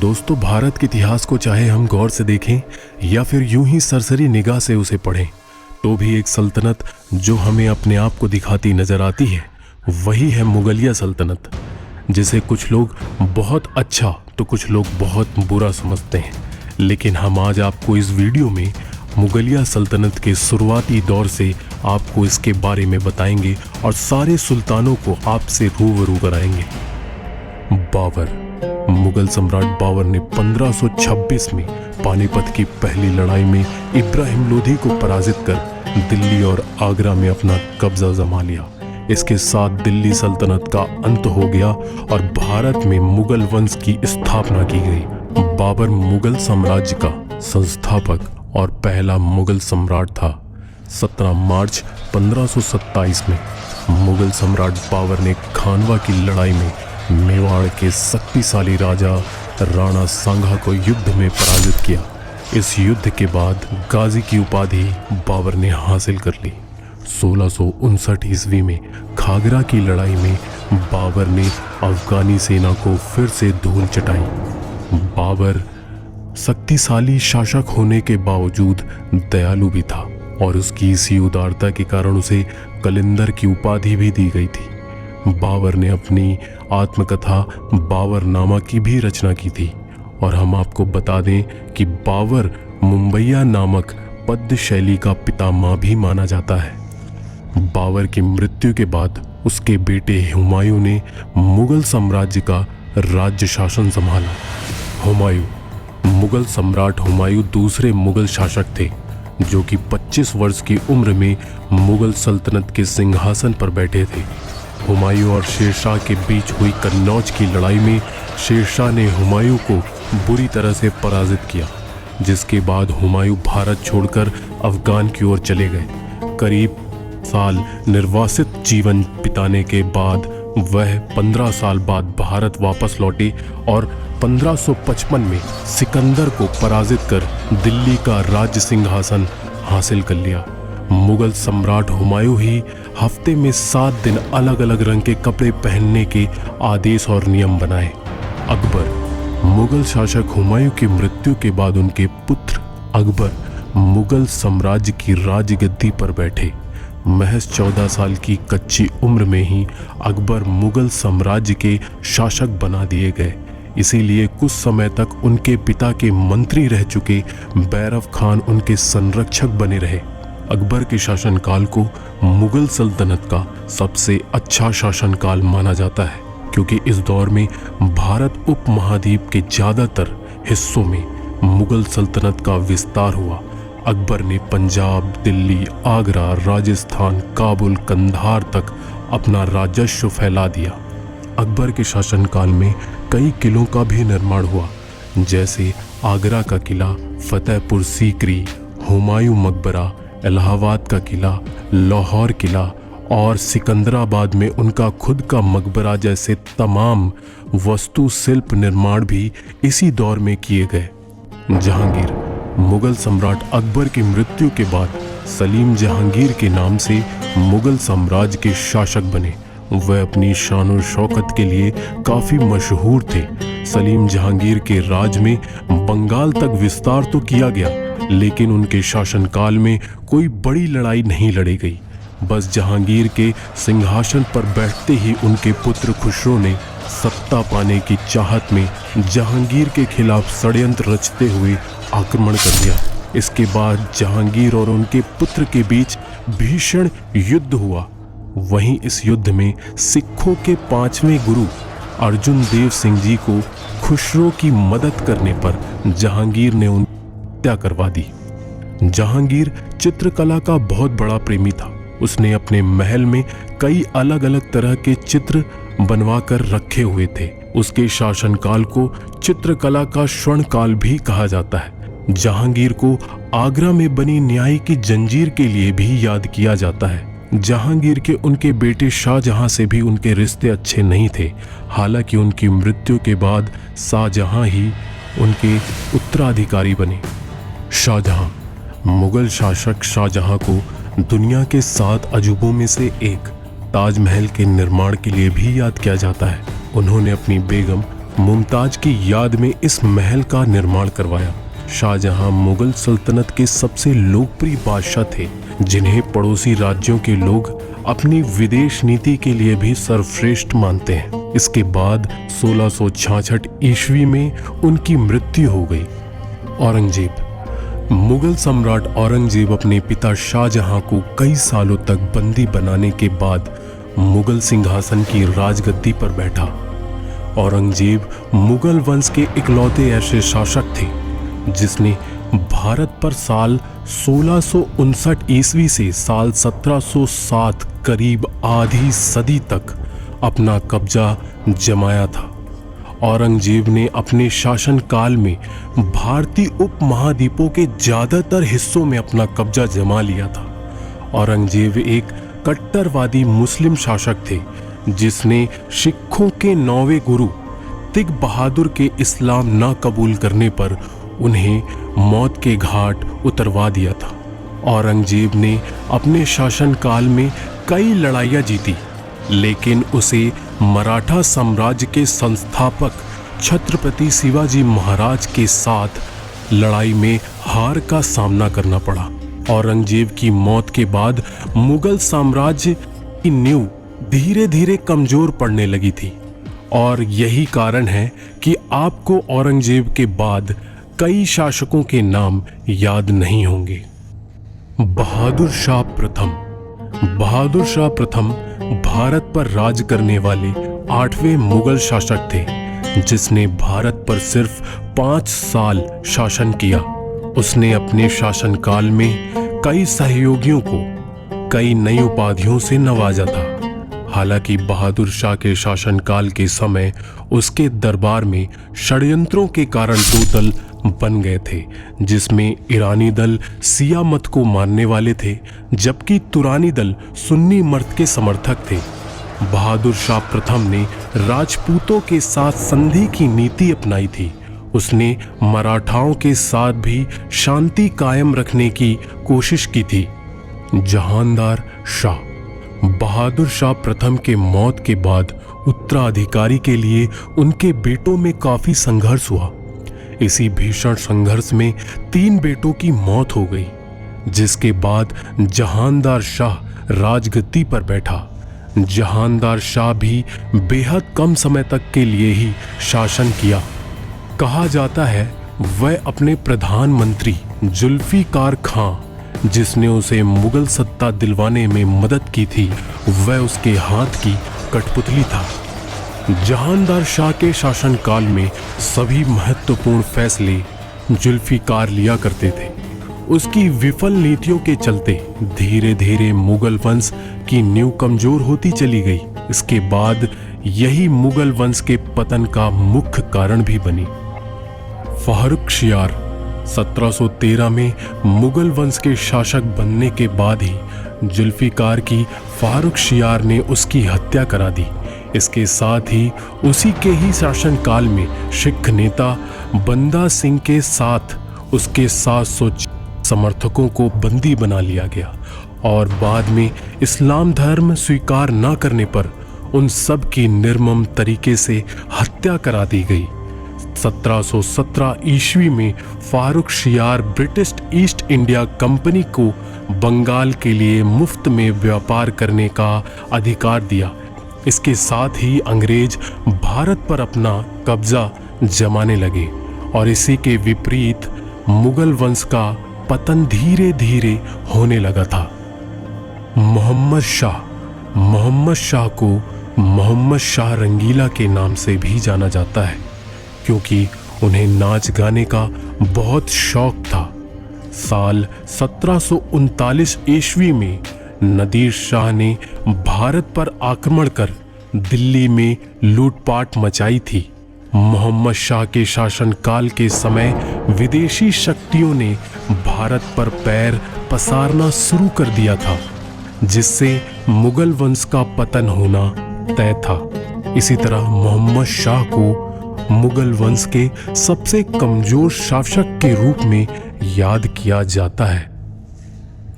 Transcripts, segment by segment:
दोस्तों, भारत के इतिहास को चाहे हम गौर से देखें या फिर यूं ही सरसरी निगाह से उसे पढ़ें, तो भी एक सल्तनत जो हमें अपने आप को दिखाती नजर आती है वही है मुगलिया सल्तनत, जिसे कुछ लोग बहुत अच्छा तो कुछ लोग बहुत बुरा समझते हैं। लेकिन हम आज आपको इस वीडियो में मुगलिया सल्तनत के शुरुआती दौर से आपको इसके बारे में बताएंगे और सारे सुल्तानों को आपसे रूबरू कराएंगे। बाबर। मुगल सम्राट बाबर ने 1526 में पानीपत की पहली लड़ाई में इब्राहिम लोधी को पराजित कर दिल्ली और आगरा में अपना कब्जा जमा लिया। इसके साथ दिल्ली सल्तनत का अंत हो गया और भारत में मुगल वंश की स्थापना की गई। बाबर मुगल साम्राज्य का संस्थापक और पहला मुगल सम्राट था। 17 मार्च 1527 में मुगल सम्राट बाबर ने खानवा की लड़ाई में मेवाड़ के शक्तिशाली राजा राणा सांगा को युद्ध में पराजित किया। इस युद्ध के बाद गाजी की उपाधि बाबर ने हासिल कर ली। 1659 ईस्वी में खागरा की लड़ाई में बाबर ने अफगानी सेना को फिर से धूल चटाई। बाबर शक्तिशाली शासक होने के बावजूद दयालु भी था और उसकी इसी उदारता के कारण उसे कलिंदर की उपाधि भी दी गई थी। बाबर ने अपनी आत्मकथा बाबरनामा की भी रचना की थी और हम आपको बता दें कि बाबर मुंबईया नामक पद्य शैली का पितामह भी माना जाता है। बाबर की मृत्यु के बाद उसके बेटे हुमायूं ने मुगल साम्राज्य का राज्य शासन संभाला। हुमायूं। मुगल सम्राट हुमायूं दूसरे मुगल शासक थे जो कि 25 वर्ष की उम्र में मुगल सल्तनत के सिंहासन पर बैठे थे। हुमायूं और शेरशाह के बीच हुई कन्नौज की लड़ाई में शेरशाह ने हुमायूं को बुरी तरह से पराजित किया, जिसके बाद हुमायूं भारत छोड़कर अफगान की ओर चले गए। करीब साल निर्वासित जीवन बिताने के बाद वह 15 साल बाद भारत वापस लौटे और 1555 में सिकंदर को पराजित कर दिल्ली का राज्य सिंहासन हासिल कर लिया। मुगल सम्राट हुमायूं ही हफ्ते में 7 दिन अलग अलग रंग के कपड़े पहनने के आदेश और नियम बनाए। अकबर। मुगल शासक हुमायूं की मृत्यु के बाद उनके पुत्र अकबर मुगल साम्राज्य की राजगद्दी पर बैठे। महज 14 साल की कच्ची उम्र में ही अकबर मुगल साम्राज्य के शासक बना दिए गए। इसीलिए कुछ समय तक उनके पिता के मंत्री रह चुके बैरव खान उनके संरक्षक बने रहे। अकबर के शासनकाल को मुगल सल्तनत का सबसे अच्छा शासनकाल माना जाता है, क्योंकि इस दौर में भारत उपमहाद्वीप के ज़्यादातर हिस्सों में मुगल सल्तनत का विस्तार हुआ। अकबर ने पंजाब, दिल्ली, आगरा, राजस्थान, काबुल, कंधार तक अपना राजस्व फैला दिया। अकबर के शासनकाल में कई किलों का भी निर्माण हुआ, जैसे आगरा का किला, फतेहपुर सीकरी, हुमायूं मकबरा, इलाहाबाद का किला, लाहौर किला और सिकंदराबाद में उनका खुद का मकबरा जैसे तमाम वस्तु शिल्प निर्माण भी इसी दौर में किए गए। जहांगीर। मुगल सम्राट अकबर की मृत्यु के बाद सलीम जहांगीर के नाम से मुगल साम्राज्य के शासक बने। वह अपनी शान और शौकत के लिए काफ़ी मशहूर थे। सलीम जहांगीर के राज में बंगाल तक विस्तार तो किया गया, लेकिन उनके शासनकाल में कोई बड़ी लड़ाई नहीं लड़ी गई। बस जहांगीर के सिंहासन पर बैठते ही उनके पुत्र खुसरो ने सत्ता पाने की चाहत में जहांगीर के खिलाफ षड्यंत्र रचते हुए आक्रमण कर दिया। इसके बाद जहांगीर और उनके पुत्र के बीच भीषण युद्ध हुआ। वहीं इस युद्ध में सिखों के 5वें गुरु अर्जुन देव सिंह जी को खुसरो की मदद करने पर जहांगीर ने उन हत्या करवा दी। जहांगीर चित्रकला का बहुत बड़ा प्रेमी था। उसने अपने महल में कई अलग अलग तरह के चित्र बनवाकर रखे हुए थे। उसके शासनकाल को चित्रकला का स्वर्ण काल भी कहा जाता है। जहांगीर को आगरा में बनी न्याय की जंजीर के लिए भी याद किया जाता है। जहांगीर के उनके बेटे शाहजहां से भी उनके रिश्ते अच्छे नहीं थे। हालांकि उनकी मृत्यु के बाद शाहजहां ही उनके उत्तराधिकारी बने। शाहजहां। मुगल शासक शाहजहां को दुनिया के 7 अजूबों में से एक ताजमहल के निर्माण के लिए भी याद किया जाता है। उन्होंने अपनी बेगम मुमताज की याद में इस महल का निर्माण करवाया। शाहजहां मुगल सल्तनत के सबसे लोकप्रिय बादशाह थे, जिन्हें पड़ोसी राज्यों के लोग अपनी विदेश नीति के लिए भी सर्वश्रेष्ठ मानते हैं। इसके बाद 1666 ईस्वी में उनकी मृत्यु हो गई। औरंगजेब। मुगल सम्राट औरंगजेब अपने पिता शाहजहां को कई सालों तक बंदी बनाने के बाद मुगल सिंहासन की राजगद्दी पर बैठा। औरंगजेब मुगल वंश के इकलौते ऐसे शासक थे जिसने भारत पर साल 1659 ईस्वी से साल 1707 करीब आधी सदी तक अपना कब्जा जमाया था। औरंगजेब ने अपने शासनकाल में भारतीय उपमहाद्वीपों के ज्यादातर हिस्सों में अपना कब्जा जमा लिया था। औरंगजेब एक कट्टरवादी मुस्लिम शासक थे जिसने सिखों के 9वें गुरु तिग बहादुर के इस्लाम न कबूल करने पर उन्हें मौत के घाट उतरवा दिया था। औरंगजेब ने अपने शासनकाल में कई लड़ाइयां जीती, लेकिन उसे मराठा साम्राज्य के संस्थापक छत्रपति शिवाजी महाराज के साथ लड़ाई में हार का सामना करना पड़ा। औरंगजेब की मौत के बाद मुगल साम्राज्य की नींव धीरे धीरे कमजोर पड़ने लगी थी, और यही कारण है कि आपको औरंगजेब के बाद कई शासकों के नाम याद नहीं होंगे। बहादुर शाह प्रथम। बहादुर शाह प्रथम भारत पर राज करने वाले 8वें मुगल शासक थे, जिसने भारत पर सिर्फ 5 साल शासन किया। उसने अपने शासनकाल में कई सहयोगियों को कई नई उपाधियों से नवाजा था। हालांकि बहादुर शाह के शासनकाल के समय उसके दरबार में षड्यंत्रों के कारण 2 दल बन गए थे, जिसमें ईरानी दल शिया मत को मानने वाले थे, जबकि तुरानी दल सुन्नी मत के समर्थक थे। बहादुर शाह प्रथम ने राजपूतों के साथ संधि की नीति अपनाई थी। उसने मराठाओं के साथ भी शांति कायम रखने की कोशिश की थी। जहांदार शाह। बहादुर शाह प्रथम के मौत के बाद उत्तराधिकारी के लिए उनके बेटों में काफी संघर्ष हुआ। इसी भीषण संघर्ष में 3 बेटों की मौत हो गई, जिसके बाद जहांदार शाह राजगद्दी पर बैठा। जहांदार शाह भी बेहद कम समय तक के लिए ही शासन किया। कहा जाता है वह अपने प्रधानमंत्री जुल्फिकार खां, जिसने उसे मुगल सत्ता दिलवाने में मदद की थी, वह उसके हाथ की कठपुतली था। जहांदार शाह के शासनकाल में सभी महत्वपूर्ण फैसले जुल्फिकार लिया करते थे। उसकी विफल नीतियों के चलते धीरे धीरे मुगल वंश की नींव कमजोर होती चली गई। इसके बाद यही मुगल वंश के पतन का मुख्य कारण भी बनी। फारुखशियार। 1713 में मुगल वंश के शासक बनने के बाद ही जुल्फिकार की फारुखशियार ने उसकी हत्या करा दी। इसके साथ ही उसी के ही शासनकाल में सिख नेता बंदा सिंह के साथ उसके 700 समर्थकों को बंदी बना लिया गया, और बाद में इस्लाम धर्म स्वीकार न करने पर उन सब की निर्मम तरीके से हत्या करा दी गई। 1717 ईस्वी में Farrukhsiyar British east India company को बंगाल के लिए मुफ्त में व्यापार करने का अधिकार दिया। इसके साथ ही अंग्रेज भारत पर अपना कब्जा जमाने लगे, और इसी के विपरीत मुगल वंश का पतन धीरे धीरे होने लगा था। मोहम्मद शाह। मोहम्मद शाह को मोहम्मद शाह रंगीला के नाम से भी जाना जाता है, क्योंकि उन्हें नाच गाने का बहुत शौक था। साल 1739 ईस्वी में नादिर शाह ने भारत पर आक्रमण कर दिल्ली में लूटपाट मचाई थी। मोहम्मद शाह के शासनकाल के समय विदेशी शक्तियों ने भारत पर पैर पसारना शुरू कर दिया था, जिससे मुगल वंश का पतन होना तय था। इसी तरह मोहम्मद शाह को मुगल वंश के सबसे कमजोर शासक के रूप में याद किया जाता है।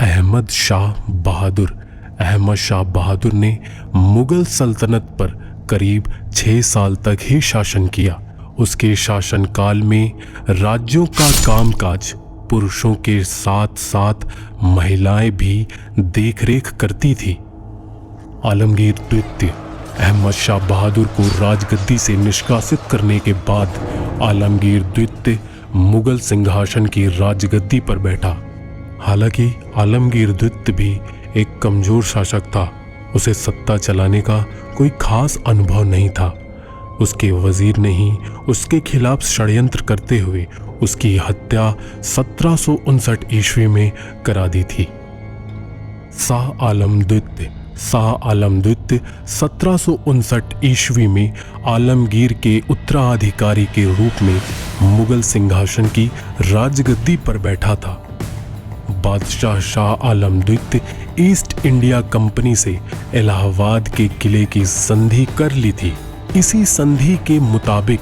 अहमद शाह बहादुर। अहमद शाह बहादुर ने मुगल सल्तनत पर करीब 6 साल तक ही शासन किया। उसके शासनकाल में राज्यों का कामकाज पुरुषों के साथ साथ महिलाएं भी देखरेख करती थी। आलमगीर द्वितीय अहमद शाह बहादुर को राजगद्दी से निष्कासित करने के बाद आलमगीर द्वितीय मुगल सिंहासन की राजगद्दी पर बैठा। हालांकि आलमगीर द्वितीय भी एक कमजोर शासक था। उसे सत्ता चलाने का कोई खास अनुभव नहीं था। उसके वजीर ने ही उसके खिलाफ षड्यंत्र करते हुए उसकी हत्या 1759 ईस्वी में करा दी थी। शाह आलम द्वितीय 1759 ईस्वी में आलमगीर के उत्तराधिकारी के रूप में मुगल सिंहासन की राजगद्दी पर बैठा था। बादशाह शाह आलम द्वितीय ईस्ट इंडिया कंपनी से इलाहाबाद के किले की संधि कर ली थी। इसी संधि के मुताबिक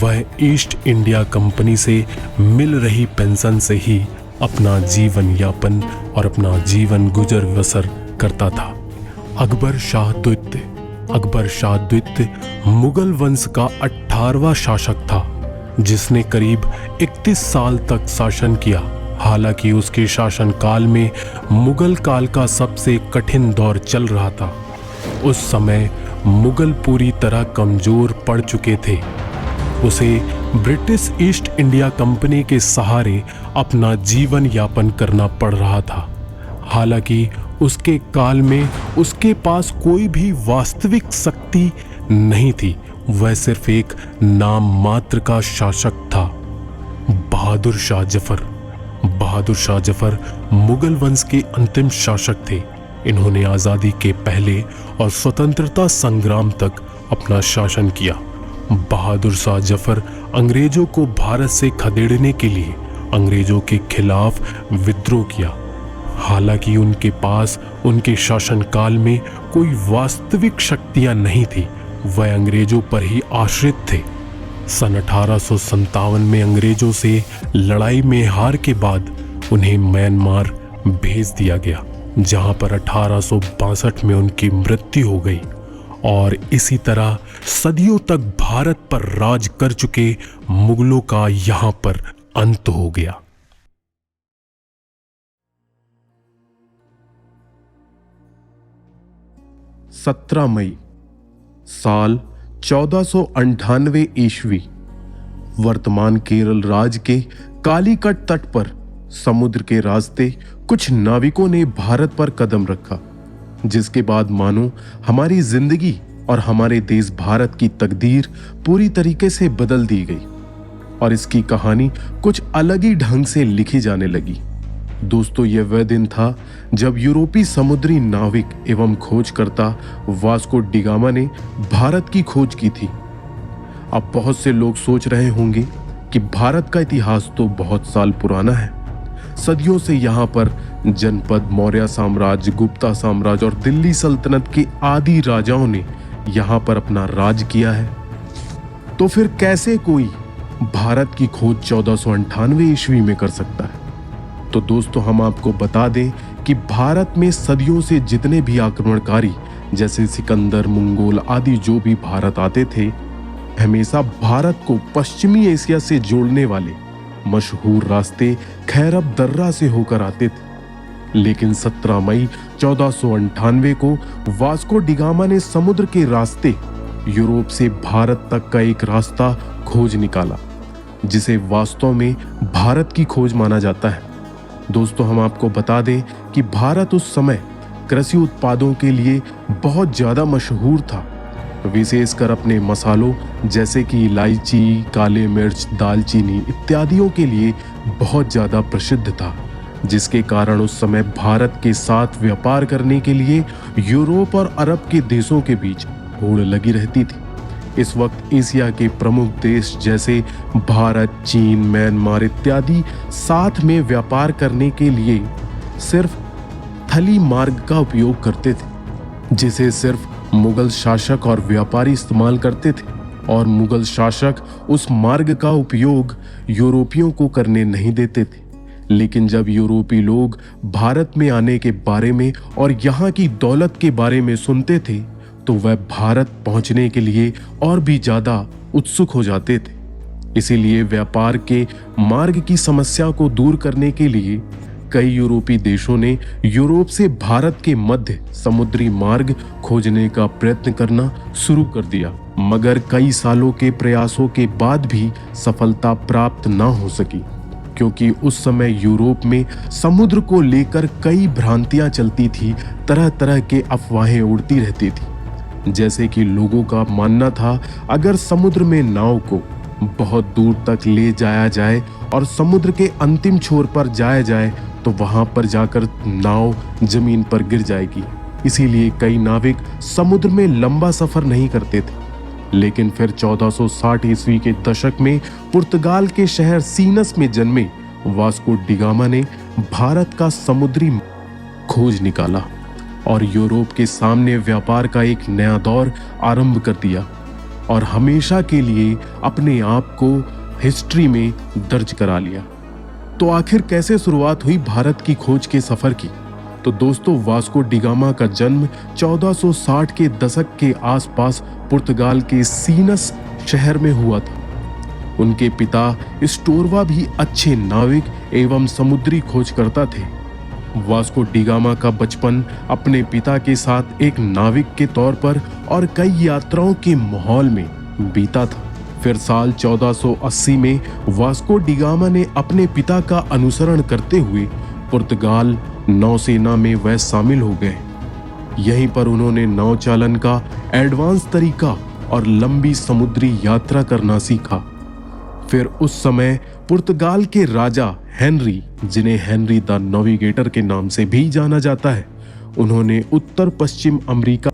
वह ईस्ट इंडिया कंपनी से मिल रही पेंशन से ही अपना जीवन यापन और अपना जीवन गुजर बसर करता था। अकबर शाह द्वितीय मुगल वंश का 18वां शासक था, जिसने करीब 31 साल तक शासन किया। हालांकि उसके शासनकाल में मुगल काल का सबसे कठिन दौर चल रहा था। उस समय मुगल पूरी तरह कमजोर पड़ चुके थे। उसे ब्रिटिश ईस्ट इंडिया कंपनी के सहारे अपना जीवन यापन करना पड़ रहा था। हालांकि उसके काल में उसके पास कोई भी वास्तविक शक्ति नहीं थी। वह सिर्फ एक नाम मात्र का शासक था। बहादुर शाह जफर मुगल वंश के अंतिम शासक थे। इन्होंने आज़ादी के पहले और स्वतंत्रता संग्राम तक अपना शासन किया। बहादुर शाह जफर अंग्रेजों को भारत से खदेड़ने के लिए अंग्रेजों के खिलाफ विद्रोह किया। हालांकि उनके पास उनके शासनकाल में कोई वास्तविक शक्तियां नहीं थी। वह अंग्रेजों पर ही आश्रित थे। सन 1857 में अंग्रेजों से लड़ाई में हार के बाद उन्हें म्यांमार भेज दिया गया, जहां पर 1862 में उनकी मृत्यु हो गई। और इसी तरह सदियों तक भारत पर राज कर चुके मुगलों का यहां पर अंत हो गया। सत्रह मई साल 1498 ईस्वी वर्तमान केरल राज्य के कालीकट तट पर समुद्र के रास्ते कुछ नाविकों ने भारत पर कदम रखा, जिसके बाद मानो हमारी जिंदगी और हमारे देश भारत की तकदीर पूरी तरीके से बदल दी गई और इसकी कहानी कुछ अलग ही ढंग से लिखी जाने लगी। दोस्तों, यह वह दिन था जब यूरोपीय समुद्री नाविक एवं खोजकर्ता वास्को डिगामा ने भारत की खोज की थी। अब बहुत से लोग सोच रहे होंगे कि भारत का इतिहास तो बहुत साल पुराना है। सदियों से यहाँ पर जनपद, मौर्य साम्राज्य, गुप्ता साम्राज्य और दिल्ली सल्तनत के आदि राजाओं ने यहाँ पर अपना राज किया है। तो फिर कैसे कोई भारत की खोज 1498 ईस्वी में कर सकता है? तो दोस्तों, हम आपको बता दें कि भारत में सदियों से जितने भी आक्रमणकारी जैसे सिकंदर, मंगोल आदि जो भी भारत आते थे, हमेशा भारत को पश्चिमी एशिया से जोड़ने वाले मशहूर रास्ते खैरब दर्रा से होकर आते थे। लेकिन 17 मई 1498 को वास्को डिगामा ने समुद्र के रास्ते यूरोप से भारत तक का एक रास्ता खोज निकाला, जिसे वास्तव में भारत की खोज माना जाता है। दोस्तों, हम आपको बता दें कि भारत उस समय कृषि उत्पादों के लिए बहुत ज्यादा मशहूर था, विशेषकर अपने मसालों जैसे कि इलायची, काले मिर्च, दालचीनी इत्यादियों के लिए बहुत ज्यादा प्रसिद्ध था, जिसके कारण उस समय भारत के साथ व्यापार करने के लिए यूरोप और अरब के देशों के बीच होड़ लगी रहती थी। इस वक्त एशिया के प्रमुख देश जैसे भारत, चीन, म्यांमार इत्यादि साथ में व्यापार करने के लिए सिर्फ थली मार्ग का उपयोग करते थे, जिसे सिर्फ मुगल शासक और व्यापारी इस्तेमाल करते थे, और मुगल शासक उस मार्ग का उपयोग यूरोपियों को करने नहीं देते थे। लेकिन जब यूरोपीय लोग भारत में आने के बारे में और यहाँ की दौलत के बारे में सुनते थे, तो वह भारत पहुंचने के लिए और भी ज्यादा उत्सुक हो जाते थे। इसीलिए व्यापार के मार्ग की समस्या को दूर करने के लिए कई यूरोपीय देशों ने यूरोप से भारत के मध्य समुद्री मार्ग खोजने का प्रयत्न करना शुरू कर दिया, मगर कई सालों के प्रयासों के बाद भी सफलता प्राप्त न हो सकी, क्योंकि उस समय यूरोप में समुद्र को लेकर कई भ्रांतियां चलती थी। तरह तरह के अफवाहें उड़ती रहती थी। जैसे कि लोगों का मानना था अगर समुद्र में नाव को बहुत दूर तक ले जाया जाए और समुद्र के अंतिम छोर पर जाया जाए तो वहां पर जाकर नाव जमीन पर गिर जाएगी। इसीलिए कई नाविक समुद्र में लंबा सफर नहीं करते थे। लेकिन फिर 1460 ईस्वी के दशक में पुर्तगाल के शहर सीनस में जन्मे वास्को डिगामा ने भारत का समुद्री खोज निकाला और यूरोप के सामने व्यापार का एक नया दौर आरंभ कर दिया और हमेशा के लिए अपने आप को हिस्ट्री में दर्ज करा लिया। तो आखिर कैसे शुरुआत हुई भारत की खोज के सफर की? तो दोस्तों, वास्को डिगामा का जन्म 1460 के दशक के आसपास पुर्तगाल के सीनस शहर में हुआ था। उनके पिता स्टोरवा भी अच्छे नाविक एवं समुद्री खोजकर्ता थे। वास्को डिगामा का बचपन अपने पिता के साथ एक नाविक के तौर पर और कई यात्राओं के माहौल में बीता था। फिर साल 1480 में वास्को डिगामा ने अपने पिता का अनुसरण करते हुए पुर्तगाल नौसेना में वह शामिल हो गए। यहीं पर उन्होंने नाव चालन का एडवांस तरीका और लंबी समुद्री यात्रा करना सीखा। फिर उस समय पुर्तगाल के राजा हेनरी, जिन्हें हेनरी द नेविगेटर के नाम से भी जाना जाता है, उन्होंने उत्तर पश्चिम अमेरिका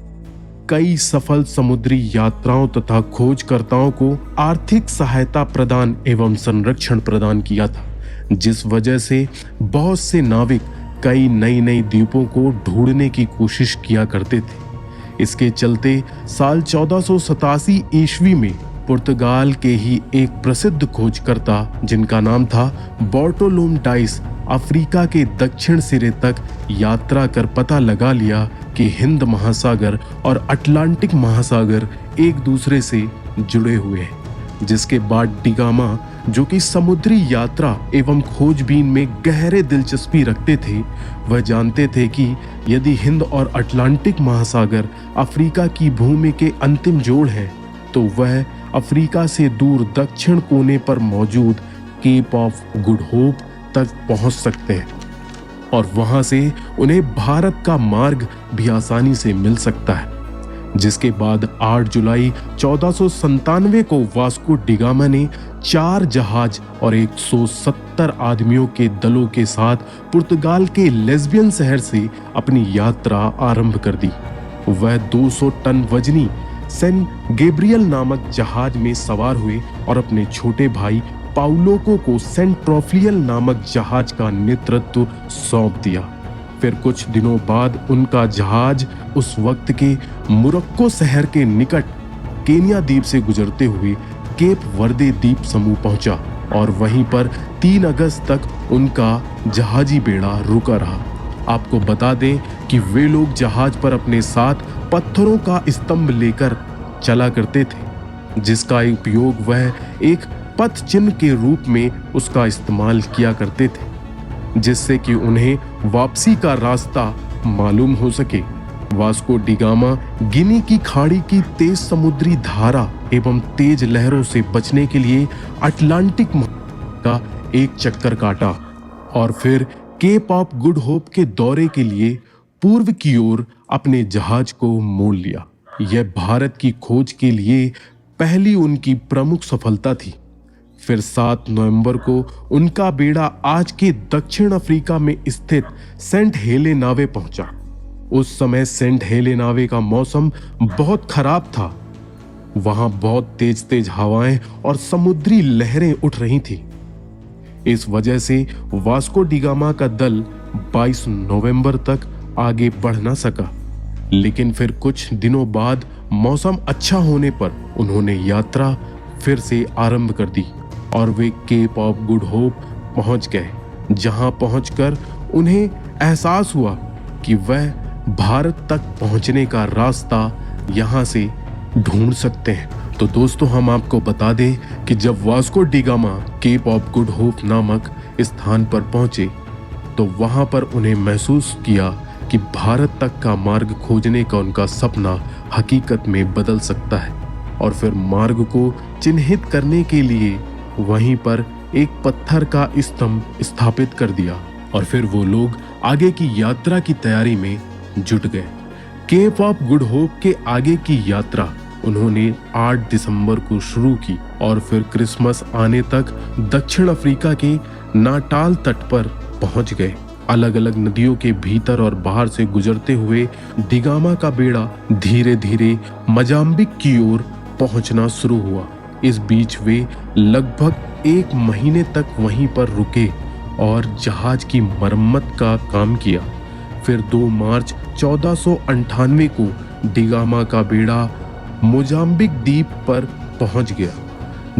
कई सफल समुद्री यात्राओं तथा खोजकर्ताओं को आर्थिक सहायता प्रदान एवं संरक्षण प्रदान किया था, जिस वजह से बहुत से नाविक कई नई नई द्वीपों को ढूंढने की कोशिश किया करते थे। इसके चलते साल 1487 ईस्वी में पुर्तगाल के ही एक प्रसिद्ध खोजकर्ता, जिनका नाम था बॉर्टोलोम डाइस, अफ्रीका के दक्षिण सिरे तक यात्रा कर पता लगा लिया कि हिंद महासागर और अटलांटिक महासागर एक दूसरे से जुड़े हुए हैं। जिसके बाद डिगामा, जो कि समुद्री यात्रा एवं खोजबीन में गहरे दिलचस्पी रखते थे, वह जानते थे कि यदि हिंद और अटलांटिक महासागर अफ्रीका की भूमि के अंतिम जोड़ है तो वह अफ्रीका से दूर दक्षिण कोने पर मौजूद केप ऑफ गुड होप तक पहुंच सकते हैं और वहां से उन्हें भारत का मार्ग भी आसानी से मिल सकता है। जिसके बाद 8 जुलाई 1497 को वास्को डिगामा ने 4 जहाज और 170 आदमियों के दलों के साथ पुर्तगाल के लेस्बियन शहर से अपनी यात्रा आरंभ कर दी। वह 200 टन वजनी सेंट गैब्रियल नामक जहाज में सवार हुए और अपने छोटे भाई पाउलोको को सेंट ट्रोफियल नामक जहाज का नेतृत्व सौंप दिया। फिर कुछ दिनों बाद उनका जहाज उस वक्त के मोरक्को शहर के निकट केनिया द्वीप से गुजरते हुए केप वर्दे द्वीप समूह पहुंचा और वहीं पर 3 अगस्त तक उनका जहाजी बेड़ा रुका रहा। आपको बता दें कि वे लोग जहाज पर अपने साथ पत्थरों का स्तंभ लेकर चला करते थे, जिसका उपयोग वह एक पथ चिन्ह के रूप में उसका इस्तेमाल किया करते थे, जिससे कि उन्हें वापसी का रास्ता मालूम हो सके। वास्को डिगामा गिनी की खाड़ी की तेज समुद्री धारा एवं तेज लहरों से बचने के लिए अटलांटिक का एक चक्कर काटा और फिर केप ऑफ गुड होप के दौरे के लिए पूर्व की ओर अपने जहाज को मोड़ लिया। यह भारत की खोज के लिए पहली उनकी प्रमुख सफलता थी। फिर 7 नवंबर को उनका बेड़ा आज के दक्षिण अफ्रीका में स्थित सेंट हेलेनावे पहुंचा। उस समय सेंट हेलेनावे का मौसम बहुत खराब था। वहां बहुत तेज तेज हवाएं और समुद्री लहरें उठ रही थी। इस वजह से वास्को डिगामा का दल 22 नवंबर तक आगे बढ़ ना सका। लेकिन फिर कुछ दिनों बाद मौसम अच्छा होने पर उन्होंने यात्रा फिर से आरंभ कर दी और वे केप ऑफ गुड होप पहुंच गए, जहां पहुंचकर उन्हें एहसास हुआ कि वह भारत तक पहुंचने का रास्ता यहाँ से ढूंढ सकते हैं। तो दोस्तों हम आपको बता दें कि जब Vasco da Gama Cape of Good Hope नामक स्थान पर पहुंचे तो वहां पर उन्हें महसूस किया कि भारत तक का मार्ग खोजने का उनका सपना हकीकत में बदल सकता है। और फिर मार्ग को चिन्हित करने के लिए वहीं पर एक पत्थर का स्तंभ स्थापित कर दिया और फिर वो लोग आगे की यात्रा की तैयारी में जुट गए। केप ऑफ गुड होप के आगे की यात्रा उन्होंने 8 दिसंबर को शुरू की और फिर क्रिसमस आने तक दक्षिण अफ्रीका के नाटाल तट पर पहुंच गए। अलग अलग नदियों के भीतर और बाहर से गुजरते हुए डी गामा का बेड़ा धीरे धीरे मोजाम्बिक की ओर पहुंचना शुरू हुआ। इस बीच वे लगभग 1 महीने तक वहीं पर रुके और जहाज की मरम्मत का काम किया। फिर 2 मार्च 1498 को डी गामा का बेड़ा मोजाम्बिक द्वीप पर पहुंच गया।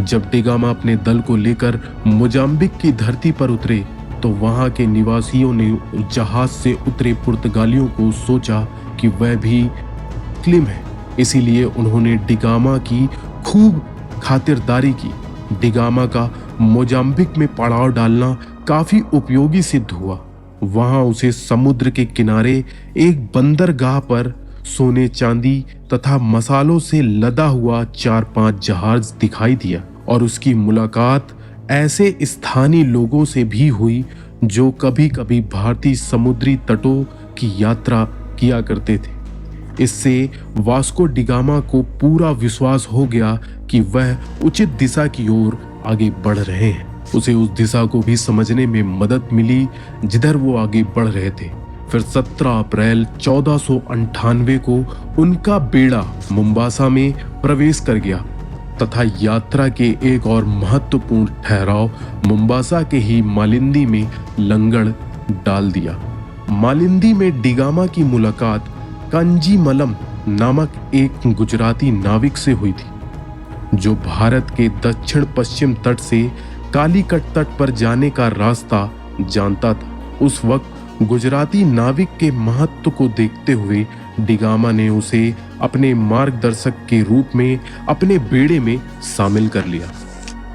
जब डी गामा अपने दल को लेकर मोजाम्बिक की धरती पर उतरे तो वहां के निवासियों ने जहाज से उतरे पुर्तगालियों को सोचा कि वह भी मुस्लिम है, इसीलिए उन्होंने डी गामा की खूब खातिरदारी की। डी गामा का मोजाम्बिक में पड़ाव डालना काफी उपयोगी सिद्ध हुआ। वहां उसे समुद्र के किनारे एक बंदरगाह पर सोने चांदी तथा मसालों से लदा हुआ 4-5 जहाज दिखाई दिया और उसकी मुलाकात ऐसे स्थानीय लोगों से भी हुई जो कभी कभी भारतीय समुद्री तटों की यात्रा किया करते थे। इससे वास्को डी गामा को पूरा विश्वास हो गया कि वह उचित दिशा की ओर आगे बढ़ रहे हैं। उसे उस दिशा को भी समझने में मदद मिली जिधर वो आगे बढ़ रहे थे। फिर 17 अप्रैल 1498 को उनका बेड़ा मुंबासा में प्रवेश कर गया तथा यात्रा के एक और महत्वपूर्ण ठहराव मुंबासा के ही मालिंदी में लंगर डाल दिया। मालिंदी में डी गामा की मुलाकात कांजीमलम नामक एक गुजराती नाविक से हुई थी जो भारत के दक्षिण पश्चिम तट से कालीकट तट पर जाने का रास्ता जानता था। उस वक्त गुजराती नाविक के महत्व को देखते हुए डी गामा ने उसे अपने मार्गदर्शक के रूप में अपने बेड़े में शामिल कर लिया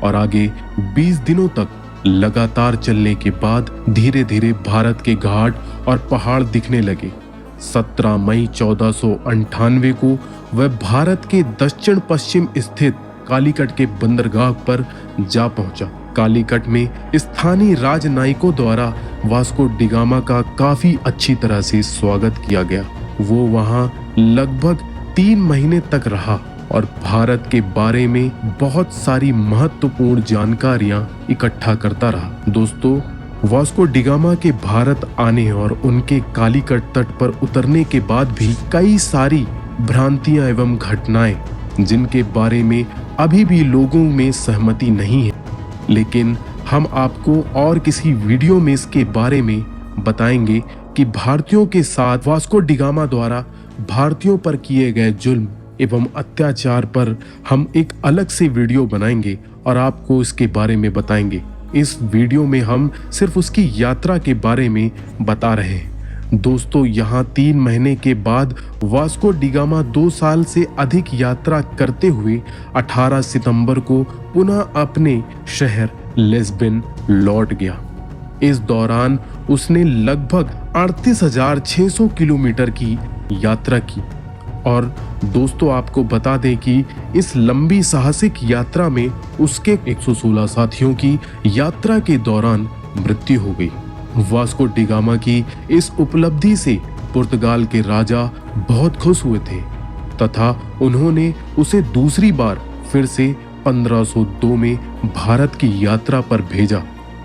और आगे 20 दिनों तक लगातार चलने के बाद धीरे धीरे भारत के घाट और पहाड़ दिखने लगे। 17 मई 1498 को वह भारत के दक्षिण पश्चिम स्थित कालीकट के बंदरगाह पर जा पहुंचा। कालीकट में स्थानीय राजनयिकों द्वारा वास्को डी गामा का काफी अच्छी तरह से स्वागत किया गया। वो वहां लगभग 3 महीने तक रहा और भारत के बारे में बहुत सारी महत्वपूर्ण जानकारियां इकट्ठा करता रहा। दोस्तों, वास्को डी गामा के भारत आने और उनके कालीकट तट पर उतरने के बाद भी कई सारी भ्रांतियां एवं घटनाएं जिनके बारे में अभी भी लोगों में सहमति नहीं है, लेकिन हम आपको और किसी वीडियो में इसके बारे में बताएंगे कि भारतीयों के साथ वास्को डी गामा द्वारा भारतीयों पर किए गए जुल्म एवं अत्याचार पर हम एक अलग से वीडियो बनाएंगे और आपको इसके बारे में बताएंगे। इस वीडियो में हम सिर्फ उसकी यात्रा के बारे में बता रहे हैं। दोस्तों, यहाँ 3 महीने के बाद वास्को डी गामा 2 साल से अधिक यात्रा करते हुए 18 सितंबर को पुनः अपने शहर लिस्बन लौट गया। इस दौरान उसने लगभग 38,600 किलोमीटर की यात्रा की। और दोस्तों, आपको बता दें कि इस लंबी साहसिक यात्रा में उसके 116 साथियों की यात्रा के दौरान मृत्यु हो गई। वास्को डी गामा की इस उपलब्धि से पुर्तगाल के राजा बहुत खुश हुए थे तथा उन्होंने उसे दूसरी बार फिर से 1502 में भारत की यात्रा पर भेजा।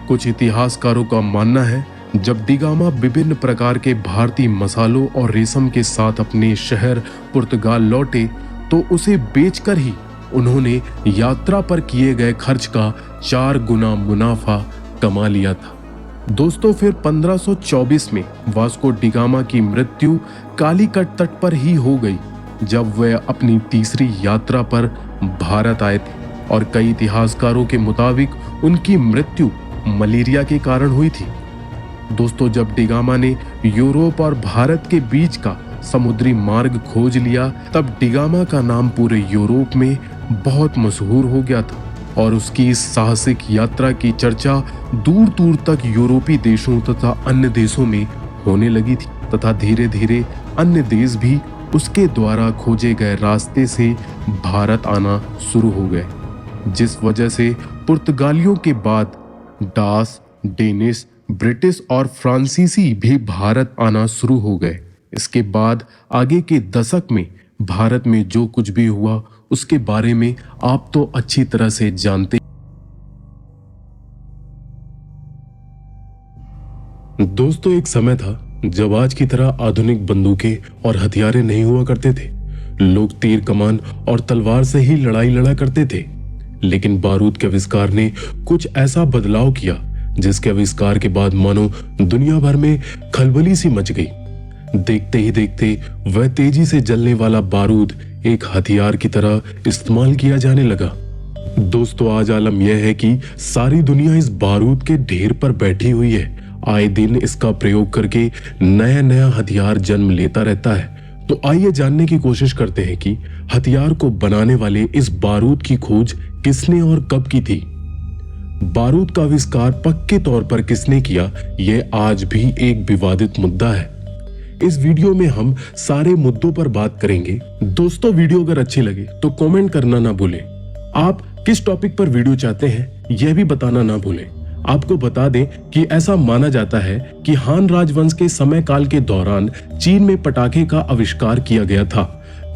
कुछ इतिहासकारों का मानना है जब डी गामा विभिन्न प्रकार के भारतीय मसालों और रेशम के साथ अपने शहर पुर्तगाल लौटे तो उसे बेचकर ही उन्होंने यात्रा पर किए गए खर्च का 4 गुना मुनाफा कमा लिया था। दोस्तों, फिर 1524 में वास्को डी गामा की मृत्यु कालीकट तट पर ही हो गई जब वह अपनी तीसरी यात्रा पर भारत आए थे और कई इतिहासकारों के मुताबिक उनकी मृत्यु मलेरिया के कारण हुई थी। दोस्तों, जब डी गामा ने यूरोप और भारत के बीच का समुद्री मार्ग खोज लिया, तब डिगामा का नाम पूरे यूरोप में बहुत मशहूर हो गया था और उसकी इस साहसिक यात्रा की चर्चा दूर दूर तक यूरोपीय देशों तथा अन्य देशों में होने लगी थी तथा धीरे धीरे अन्य देश भी उसके द्वारा खोजे गए रास्ते से भारत आना शुरू हो गए, जिस वजह से पुर्तगालियों के बाद डाच, डेनिश, ब्रिटिश और फ्रांसीसी भी भारत आना शुरू हो गए। इसके बाद आगे के दशक में भारत में जो कुछ भी हुआ उसके बारे में आप तो अच्छी तरह से जानते। दोस्तों, एक समय था जब आज की तरह आधुनिक बंदूकें और हथियारें नहीं हुआ करते थे। लोग तीर कमान और तलवार से ही लड़ाई लड़ा करते थे, लेकिन बारूद के आविष्कार ने कुछ ऐसा बदलाव किया जिसके आविष्कार के बाद मानो दुनिया भर में खलबली सी मच गई। देखते ही देखते वह तेजी से जलने वाला बारूद एक हथियार की तरह इस्तेमाल किया जाने लगा। दोस्तों, आज आलम यह है कि सारी दुनिया इस बारूद के ढेर पर बैठी हुई है। आए दिन इसका प्रयोग करके नया नया हथियार जन्म लेता रहता है। तो आइए जानने की कोशिश करते हैं कि हथियार को बनाने वाले इस बारूद की खोज किसने और कब की थी। बारूद का आविष्कार पक्के तौर पर किसने किया, यह आज भी एक विवादित मुद्दा है। इस वीडियो में हम सारे मुद्दों पर बात करेंगे। दोस्तों, वीडियो अगर अच्छी लगे तो कमेंट करना ना भूलें। आप किस टॉपिक पर वीडियो चाहते हैं यह भी बताना ना भूलें। आपको बता दें कि ऐसा माना जाता है कि हान राजवंश के समय काल के दौरान चीन में पटाखे का आविष्कार किया गया था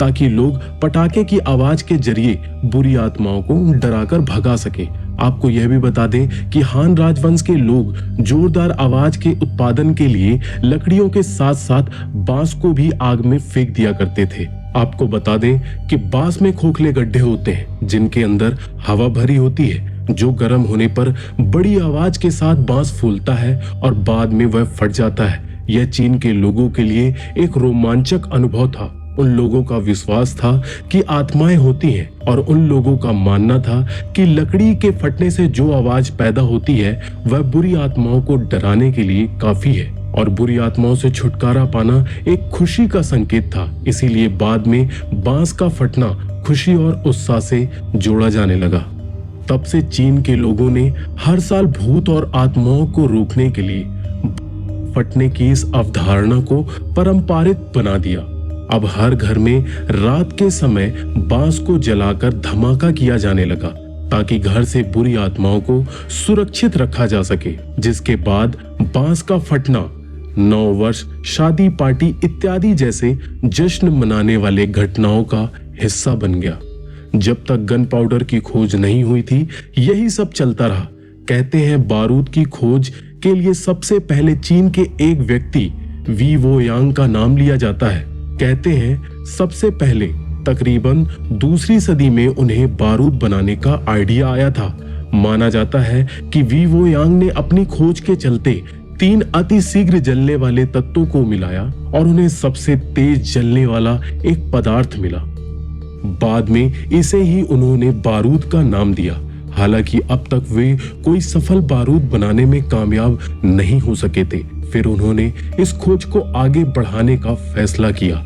ताकि लोग पटाखे की आवाज के जरिए बुरी आत्माओं को डराकर भगा सकें। आपको यह भी बता दें कि हान राजवंश के लोग जोरदार आवाज के उत्पादन के लिए लकड़ियों के साथ साथ बांस को भी आग में फेंक दिया करते थे। आपको बता दें कि बांस में खोखले गड्ढे होते हैं जिनके अंदर हवा भरी होती है, जो गर्म होने पर बड़ी आवाज के साथ बांस फूलता है और बाद में वह फट जाता है। यह चीन के लोगों के लिए एक रोमांचक अनुभव था। उन लोगों का विश्वास था कि आत्माएं होती हैं और उन लोगों का मानना था कि लकड़ी के फटने से जो आवाज पैदा होती है वह बुरी आत्माओं को डराने के लिए काफी है और बुरी आत्माओं से छुटकारा पाना एक खुशी का संकेत था। इसीलिए बाद में बांस का फटना खुशी और उत्साह से जोड़ा जाने लगा। तब से चीन के लोगों ने हर साल भूत और आत्माओं को रोकने के लिए फटने की इस अवधारणा को पारंपरिक बना दिया। अब हर घर में रात के समय बांस को जलाकर धमाका किया जाने लगा ताकि घर से बुरी आत्माओं को सुरक्षित रखा जा सके। जिसके बाद बांस का फटना नव वर्ष, शादी पार्टी इत्यादि जैसे जश्न मनाने वाले घटनाओं का हिस्सा बन गया। जब तक गन पाउडर की खोज नहीं हुई थी यही सब चलता रहा। कहते हैं बारूद की खोज के लिए सबसे पहले चीन के एक व्यक्ति वी वो यांग का नाम लिया जाता है। कहते हैं सबसे पहले तकरीबन दूसरी सदी में उन्हें बारूद बनाने का आइडिया आया था। माना जाता है कि वी वो यांग ने अपनी खोज के चलते 3 अति शीघ्र जलने वाले तत्वों को मिलाया और उन्हें सबसे तेज जलने वाला एक पदार्थ मिला। बाद में इसे ही उन्होंने बारूद का नाम दिया। हालांकि अब तक वे कोई सफल बारूद बनाने में कामयाब नहीं हो सके थे। फिर उन्होंने इस खोज को आगे बढ़ाने का फैसला किया।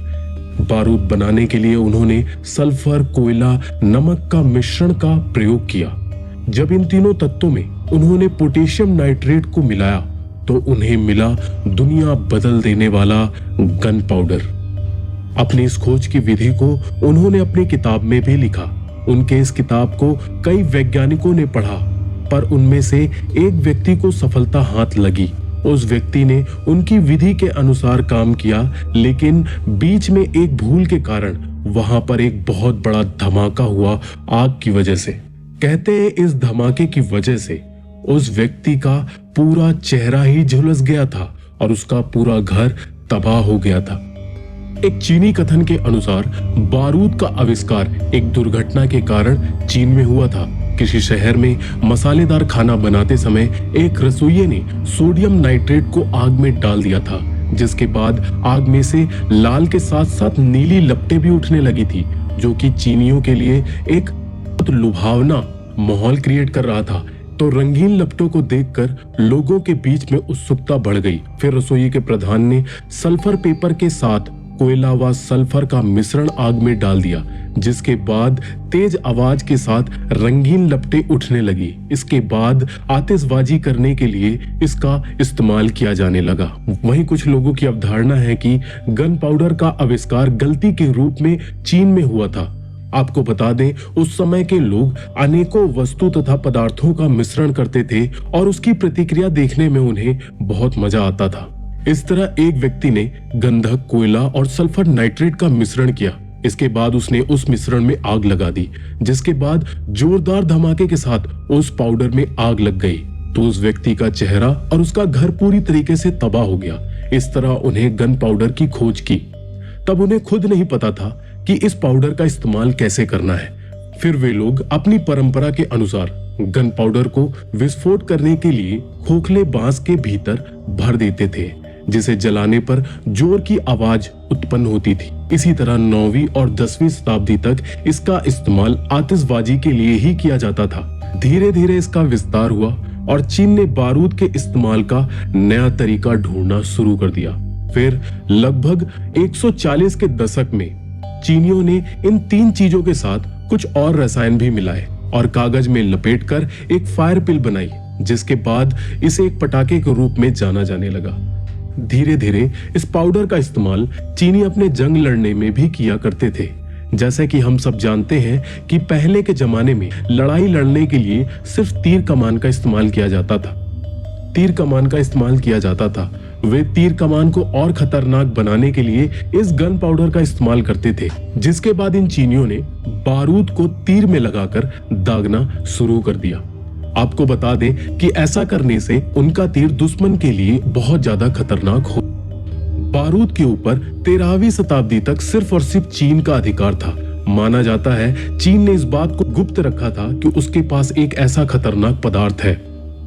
बारूद बनाने के लिए उन्होंने सल्फर, कोयला, नमक का मिश्रण का प्रयोग किया। जब इन तीनों तत्वों में उन्होंने पोटेशियम नाइट्रेट को मिलाया तो उन्हें मिला दुनिया बदल देने वाला गन पाउडर। अपनी इस खोज की विधि को उन्होंने अपनी किताब में भी लिखा। उनके इस किताब को कई वैज्ञानिकों ने पढ़ा, पर उनमें से एक व्यक्ति को सफलता हाथ लगी। उस व्यक्ति ने उनकी विधि के अनुसार काम किया, लेकिन बीच में एक भूल के कारण वहां पर एक बहुत बड़ा धमाका हुआ आग की वजह से। कहते हैं इस धमाके की वजह से उस व्यक्ति का पूरा चेहरा ही झुलस गया था और उसका पूरा घर तबाह हो गया था। एक चीनी कथन के अनुसार बारूद का आविष्कार एक दुर्घटना के कारण चीन में हुआ था। किसी शहर में मसालेदार खाना बनाते समय एक रसोइये ने सोडियम नाइट्रेट को आग में डाल दिया था, जिसके बाद आग में से लाल के साथ साथ नीली लपटें भी उठने लगी थी, जो कि चीनियों के लिए एक लुभावना माहौल क्रिएट कर रहा था। तो रंगीन लपटों को देखकर लोगों के बीच में उत्सुकता बढ़ गई। फिर रसोई के प्रधान ने सल्फर पेपर के साथ कोयला व सल्फर का मिश्रण आग में डाल दिया, जिसके बाद तेज आवाज के साथ रंगीन लपटें उठने लगी। इसके बाद आतिशबाजी करने के लिए इसका इस्तेमाल किया जाने लगा। वहीं कुछ लोगों की अवधारणा है कि गन पाउडर का आविष्कार गलती के रूप में चीन में हुआ था। आपको बता दें, उस समय के लोग अनेकों वस्तु तथा पदार्थों का मिश्रण करते थे और उसकी प्रतिक्रिया देखने में उन्हें बहुत मजा आता था। इस तरह एक व्यक्ति ने गंधक, कोयला और सल्फर नाइट्रेट का मिश्रण किया। इसके बाद उसने उस मिश्रण में आग लगा दी, जिसके बाद जोरदार धमाके के साथ उस पाउडर में आग लग गई तो उस व्यक्ति का चेहरा और उसका घर पूरी तरीके से तबाह हो गया। इस तरह उन्हें गन पाउडर की खोज की। तब उन्हें खुद नहीं पता था कि इस पाउडर का इस्तेमाल कैसे करना है। फिर वे लोग अपनी परंपरा के अनुसार गन पाउडर को विस्फोट करने के लिए खोखले बांस के भीतर भर देते थे, जिसे जलाने पर जोर की आवाज उत्पन्न होती थी। इसी तरह 9वीं और 10वीं शताब्दी तक इसका इस्तेमाल आतिशबाजी के लिए ही किया जाता था। धीरे धीरे इसका विस्तार हुआ और चीन ने बारूद के इस्तेमाल का नया तरीका ढूंढना शुरू कर दिया। फिर लगभग 140 के दशक में चीनियों ने इन 3 चीजों के साथ कुछ और रसायन भी मिलाए और कागज में लपेटकर एक फायर पिल बनाई, जिसके बाद इसे एक पटाखे के रूप में जाना जाने लगा। धीरे धीरे इस पाउडर का इस्तेमाल चीनी अपने जंग लड़ने में भी किया करते थे। जैसे कि हम सब जानते हैं कि पहले के जमाने में लड़ाई लड़ने के लिए सिर्फ तीर कमान का इस्तेमाल किया जाता था। वे तीर कमान को और खतरनाक बनाने के लिए इस गन पाउडर का इस्तेमाल करते थे, जिसके बाद इन चीनियों ने बारूद को तीर में लगाकर दागना शुरू कर दिया। आपको बता दें कि ऐसा करने से उनका तीर दुश्मन के लिए बहुत ज्यादा खतरनाक हो। बारूद के ऊपर 13वीं शताब्दी तक सिर्फ और सिर्फ चीन का अधिकार था। माना जाता है चीन ने इस बात को गुप्त रखा था कि उसके पास एक ऐसा खतरनाक पदार्थ है।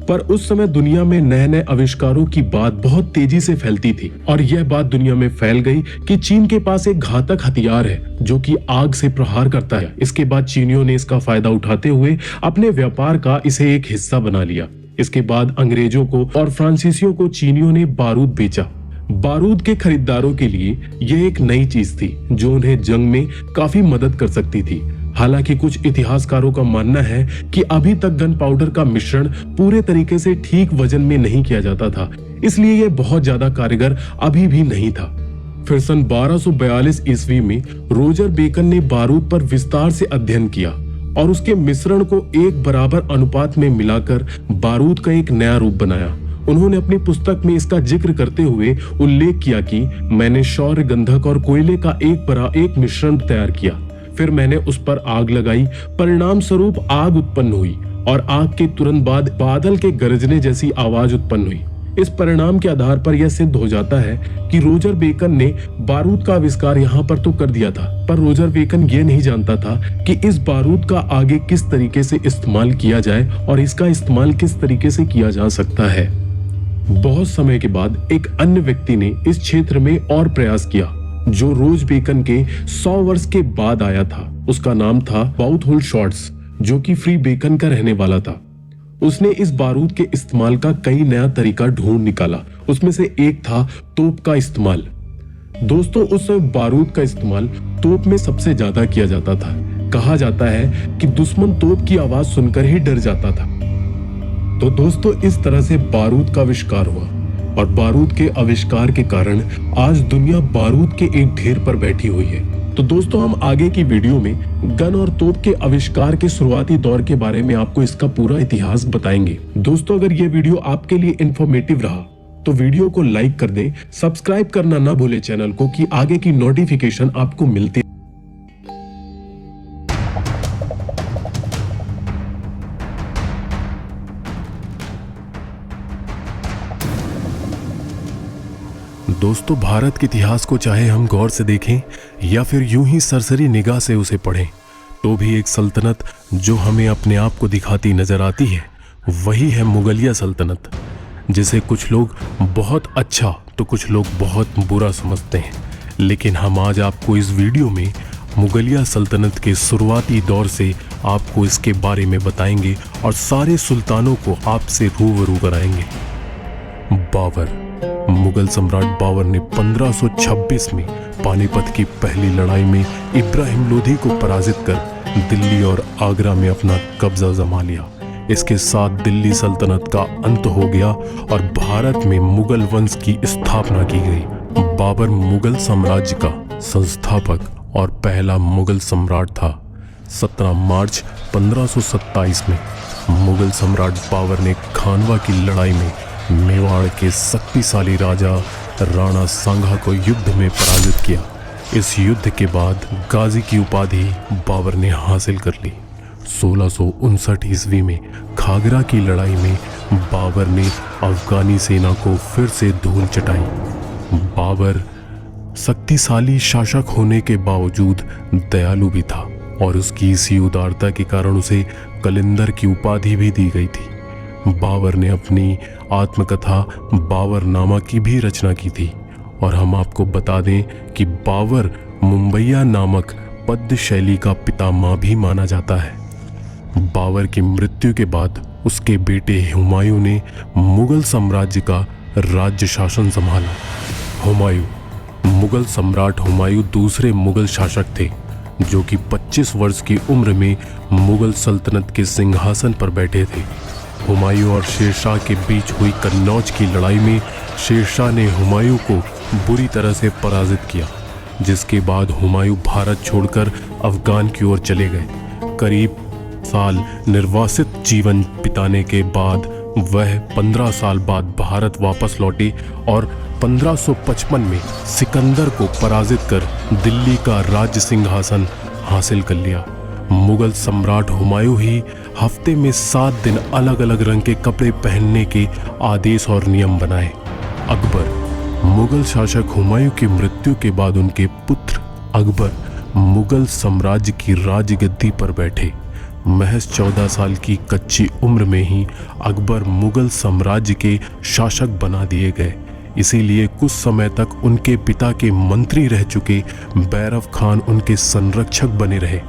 पर उस समय दुनिया में नए नए आविष्कारों की बात बहुत तेजी से फैलती थी और यह बात दुनिया में फैल गई कि चीन के पास एक घातक हथियार है जो कि आग से प्रहार करता है। इसके बाद चीनियों ने इसका फायदा उठाते हुए अपने व्यापार का इसे एक हिस्सा बना लिया। इसके बाद अंग्रेजों को और फ्रांसीसियों को चीनियों ने बारूद बेचा। बारूद के खरीदारों के लिए यह एक नई चीज थी जो उन्हें जंग में काफी मदद कर सकती थी। हालांकि कुछ इतिहासकारों का मानना है कि अभी तक गन पाउडर का मिश्रण पूरे तरीके से ठीक वजन में नहीं किया जाता था, इसलिए यह बहुत ज्यादा कारगर अभी भी नहीं था। फिर सन 1242 ईस्वी में रोजर बेकन ने बारूद पर विस्तार से अध्ययन किया और उसके मिश्रण को एक बराबर अनुपात में मिलाकर बारूद का एक नया रूप बनाया। उन्होंने अपनी पुस्तक में इसका जिक्र करते हुए उल्लेख किया कि मैंने शौर्य, गंधक और कोयले का एक मिश्रण तैयार किया। फिर मैंने उस पर आग लगाई। परिणाम स्वरूप आग उत्पन्न हुई और आग के तुरंत बाद बादल के गरजने जैसी आवाज उत्पन्न हुई। इस परिणाम के आधार पर यह सिद्ध हो जाता है कि रोजर बेकन ने बारूद का आविष्कार यहाँ पर तो कर दिया था, पर रोजर बेकन ये नहीं जानता था कि इस बारूद का आगे किस तरीके से इस्तेमाल किया जाए और इसका इस्तेमाल किस तरीके से किया जा सकता है। बहुत समय के बाद एक अन्य व्यक्ति ने इस क्षेत्र में और प्रयास किया जो रोज बेकन के 100 वर्ष के बाद आया था। उसका नाम था बाउथहोल्ड शॉर्ट्स, जो कि फ्री बेकन का रहने वाला था। उसने इस बारूद के इस्तेमाल का कई नया तरीका ढूंढ निकाला। उसमें से एक था तोप का इस्तेमाल। दोस्तों, उस समय बारूद का इस्तेमाल तोप में सबसे ज्यादा किया जाता था। कहा जाता है कि दुश्मन तोप की आवाज सुनकर ही डर जाता था। तो दोस्तों, इस तरह से बारूद का आविष्कार हुआ और बारूद के आविष्कार के कारण आज दुनिया बारूद के एक ढेर पर बैठी हुई है। तो दोस्तों, हम आगे की वीडियो में गन और तोप के आविष्कार के शुरुआती दौर के बारे में आपको इसका पूरा इतिहास बताएंगे। दोस्तों, अगर ये वीडियो आपके लिए इंफॉर्मेटिव रहा तो वीडियो को लाइक कर दें, सब्सक्राइब करना ना भूलें चैनल को कि आगे की नोटिफिकेशन आपको मिलती। दोस्तों, भारत के इतिहास को चाहे हम गौर से देखें या फिर यूं ही सरसरी निगाह से उसे पढ़ें, तो भी एक सल्तनत जो हमें अपने आप को दिखाती नजर आती है वही है मुगलिया सल्तनत, जिसे कुछ लोग बहुत अच्छा तो कुछ लोग बहुत बुरा समझते हैं। लेकिन हम आज आपको इस वीडियो में मुगलिया सल्तनत के शुरुआती दौर से आपको इसके बारे में बताएंगे और सारे सुल्तानों को आपसे रूबरू कराएंगे। बाबर। मुगल सम्राट बाबर ने 1526 में पानीपत की पहली लड़ाई में इब्राहिम लोधी को पराजित कर दिल्ली और आगरा में अपना कब्जा जमा लिया। इसके साथ दिल्ली सल्तनत का अंत हो गया और भारत में मुगल वंश की स्थापना की गई। बाबर मुगल साम्राज्य का संस्थापक और पहला मुगल सम्राट था। 17 मार्च 1527 में मुगल सम्राट बाबर ने खानवा की लड़ाई में मेवाड़ के शक्तिशाली राजा राणा सांगा को युद्ध में पराजित किया। इस युद्ध के बाद गाजी की उपाधि बाबर ने हासिल कर ली। 1659 ईस्वी में खागरा की लड़ाई में बाबर ने अफगानी सेना को फिर से धूल चटाई। बाबर शक्तिशाली शासक होने के बावजूद दयालु भी था और उसकी इसी उदारता के कारण उसे कलिंदर की उपाधि भी दी गई थी। बाबर ने अपनी आत्मकथा बाबरनामा की भी रचना की थी और हम आपको बता दें कि बाबर मुंबईया नामक पद्य शैली का पितामह भी माना जाता है। बाबर की मृत्यु के बाद उसके बेटे हुमायूं ने मुगल साम्राज्य का राज्य शासन संभाला। हुमायूं मुगल सम्राट हुमायूं दूसरे मुगल शासक थे जो कि 25 वर्ष की उम्र में मुगल सल्तनत के सिंहासन पर बैठे थे। हुमायूं और शेरशाह के बीच हुई कन्नौज की लड़ाई में शेरशाह ने हुमायूं को बुरी तरह से पराजित किया, जिसके बाद हुमायूं भारत छोड़कर अफगान की ओर चले गए। करीब साल निर्वासित जीवन बिताने के बाद वह 15 साल बाद भारत वापस लौटे और 1555 में सिकंदर को पराजित कर दिल्ली का राज्य सिंहासन हासिल कर लिया। मुगल सम्राट हुमायूं ही हफ्ते में 7 दिन अलग अलग रंग के कपड़े पहनने के आदेश और नियम बनाए। अकबर मुगल शासक हुमायूं की मृत्यु के बाद उनके पुत्र अकबर मुगल साम्राज्य की राजगद्दी पर बैठे। महज 14 साल की कच्ची उम्र में ही अकबर मुगल साम्राज्य के शासक बना दिए गए। इसीलिए कुछ समय तक उनके पिता के मंत्री रह चुके बैरव खान उनके संरक्षक बने रहे।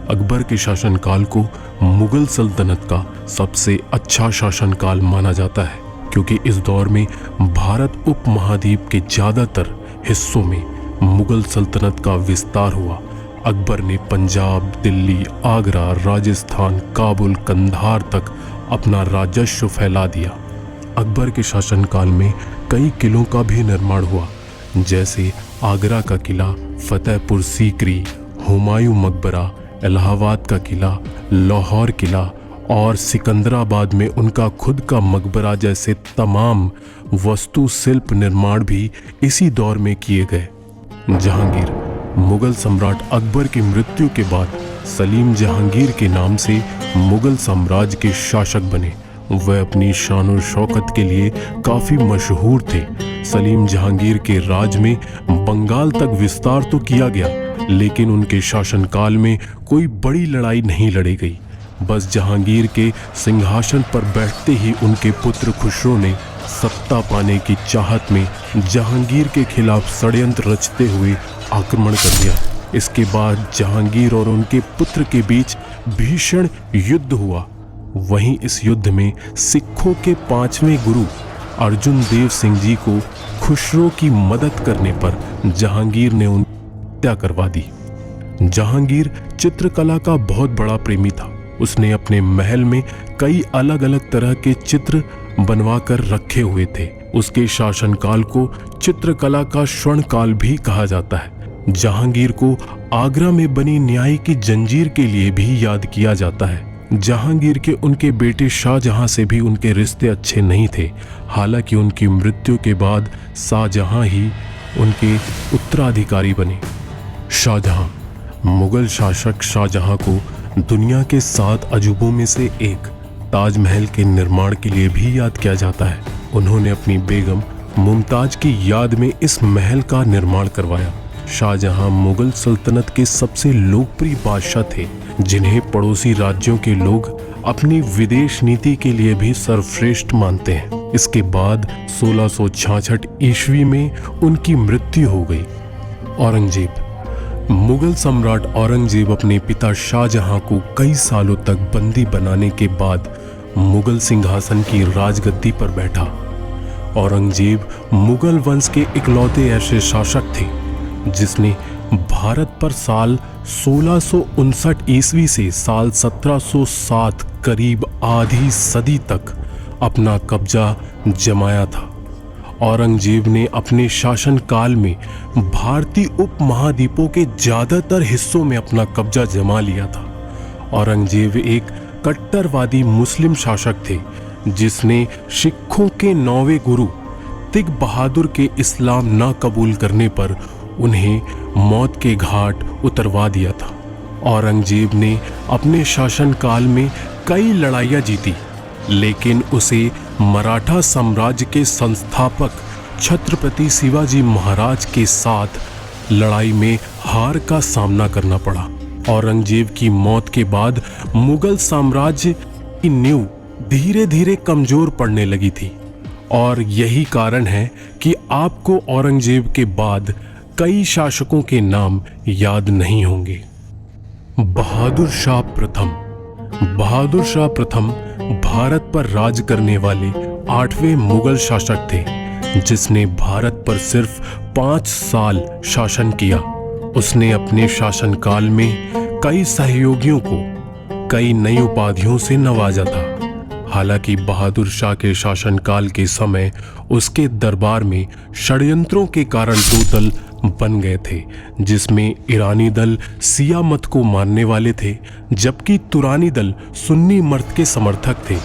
अकबर के शासनकाल को मुगल सल्तनत का सबसे अच्छा शासनकाल माना जाता है, क्योंकि इस दौर में भारत उपमहाद्वीप के ज़्यादातर हिस्सों में मुगल सल्तनत का विस्तार हुआ। अकबर ने पंजाब, दिल्ली, आगरा, राजस्थान, काबुल, कंधार तक अपना राजस्व फैला दिया। अकबर के शासनकाल में कई किलों का भी निर्माण हुआ, जैसे आगरा का किला, फतेहपुर सीकरी, हुमायूं मकबरा, इलाहाबाद का किला, लाहौर किला और सिकंदराबाद में उनका खुद का मकबरा जैसे तमाम वस्तु शिल्प निर्माण भी इसी दौर में किए गए। जहांगीर मुगल सम्राट अकबर की मृत्यु के बाद सलीम जहांगीर के नाम से मुगल साम्राज्य के शासक बने। वह अपनी शान और शौकत के लिए काफी मशहूर थे। सलीम जहांगीर के राज में बंगाल तक विस्तार तो किया गया, लेकिन उनके शासनकाल में कोई बड़ी लड़ाई नहीं लड़ी गई। बस जहांगीर के सिंहासन पर बैठते ही उनके पुत्र खुसरो ने सत्ता पाने की चाहत में जहांगीर के खिलाफ षड्यंत्र रचते हुए आक्रमण कर दिया। इसके बाद जहांगीर और उनके पुत्र के बीच भीषण युद्ध हुआ। वहीं इस युद्ध में सिखों के 5वें गुरु अर्जुन देव सिंह जी को खुसरो की मदद करने पर जहांगीर ने उनकी हत्या करवा दी। जहांगीर चित्रकला का बहुत बड़ा प्रेमी था। उसने अपने महल में कई अलग अलग तरह के चित्र बनवा कर रखे हुए थे। उसके शासनकाल को चित्रकला का स्वर्ण काल भी कहा जाता है। जहांगीर को आगरा में बनी न्याय की जंजीर के लिए भी याद किया जाता है। जहांगीर के उनके बेटे शाहजहां से भी उनके रिश्ते अच्छे नहीं थे। हालांकि उनकी मृत्यु के बाद शाहजहां ही उनके उत्तराधिकारी बने। शाहजहां मुगल शासक शाहजहां को दुनिया के 7 अजूबों में से एक ताजमहल के निर्माण के लिए भी याद किया जाता है। उन्होंने अपनी बेगम मुमताज की याद में इस महल का निर्माण करवाया। शाहजहां मुगल सल्तनत के सबसे लोकप्रिय बादशाह थे, जिन्हें पड़ोसी राज्यों के लोग अपनी विदेश नीति के लिए भी सर्वश्रेष्ठ मानते हैं। इसके बाद 1666 ईस्वी में उनकी मृत्यु हो गई। औरंगजेब मुगल सम्राट औरंगजेब अपने पिता शाहजहां को कई सालों तक बंदी बनाने के बाद मुगल सिंहासन की राजगद्दी पर बैठा। औरंगजेब मुगल वंश के इकलौते ऐसे शासक थे जिसने भारत पर साल 1659 ईस्वी से साल 1707 करीब आधी सदी तक अपना कब्जा जमाया था। औरंगजेब ने अपने शासनकाल में भारतीय उपमहाद्वीपों के ज्यादातर हिस्सों में अपना कब्जा जमा लिया था। औरंगजेब एक कट्टरवादी मुस्लिम शासक थे जिसने सिखों के 9वें गुरु तिग बहादुर के इस्लाम न कबूल करने पर उन्हें मौत के घाट उतरवा दिया था। औरंगजेब ने अपने शासनकाल में कई लड़ाइयां जीती, लेकिन उसे मराठा साम्राज्य के संस्थापक छत्रपति शिवाजी महाराज के साथ लड़ाई में हार का सामना करना पड़ा। औरंगजेब की मौत के बाद मुगल साम्राज्य की नींव धीरे धीरे कमजोर पड़ने लगी थी और यही कारण है कि आपको औरंगजेब के बाद कई शासकों के नाम याद नहीं होंगे। बहादुर शाह प्रथम। बहादुर शाह प्रथम भारत पर राज करने वाले 8वें मुगल शासक थे जिसने भारत पर सिर्फ 5 साल शासन किया। उसने अपने शासनकाल में कई सहयोगियों को कई नई उपाधियों से नवाजा था। हालांकि बहादुर शाह के शासनकाल के समय उसके दरबार में षड्यंत्रों के कारण 2 दल बन गए थे, जिसमें ईरानी दल शिया मत को मानने वाले थे जबकि तुरानी दल सुन्नी मत के समर्थक थे।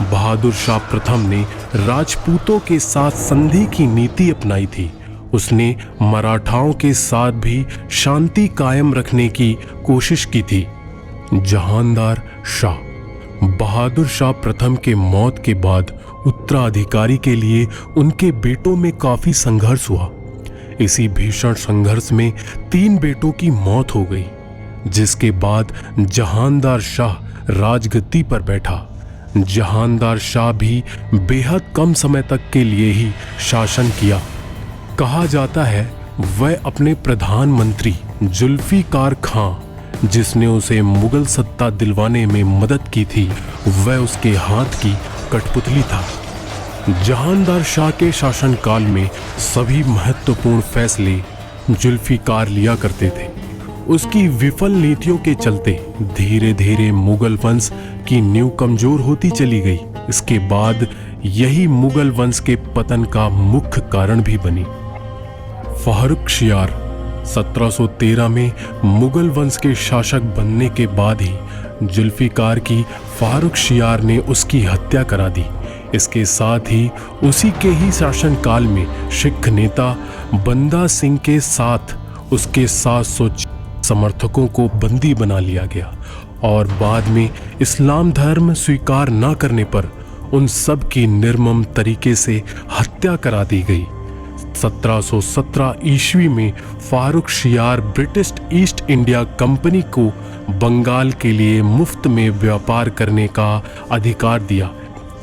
बहादुर शाह प्रथम ने राजपूतों के साथ संधि की नीति अपनाई थी। उसने मराठाओं के साथ भी शांति कायम रखने की कोशिश की थी। जहांदार शाह। बहादुर शाह प्रथम के मौत के बाद उत्तराधिकारी के लिए उनके बेटों में काफी संघर्ष हुआ। इसी भीषण संघर्ष में 3 बेटों की मौत हो गई, जिसके बाद जहांदार शाह राजगद्दी पर बैठा। जहांदार शाह भी बेहद कम समय तक के लिए ही शासन किया। कहा जाता है वह अपने प्रधानमंत्री जुल्फिकार खां, जिसने उसे मुगल सत्ता दिलवाने में मदद की थी, वह उसके हाथ की कठपुतली था। जहांदार शाह के शासनकाल में सभी महत्वपूर्ण फैसले जुल्फिकार लिया करते थे। उसकी विफल नीतियों के चलते धीरे धीरे मुगल वंश की नींव कमजोर होती चली गई। इसके बाद यही मुगल वंश के पतन का मुख्य कारण भी बनी। फारुखशियार। 1713 में मुगल वंश के शासक बनने के बाद ही जुल्फिकार की फारुखशियार ने उसकी हत्या करा दी। इसके साथ ही उसी के ही शासनकाल में सिख नेता बंदा सिंह के साथ उसके 700 समर्थकों को बंदी बना लिया गया और बाद में इस्लाम धर्म स्वीकार न करने पर उन सब की निर्मम तरीके से हत्या करा दी गई। 1717 ईस्वी में Farrukhsiyar British east India company को बंगाल के लिए मुफ्त में व्यापार करने का अधिकार दिया।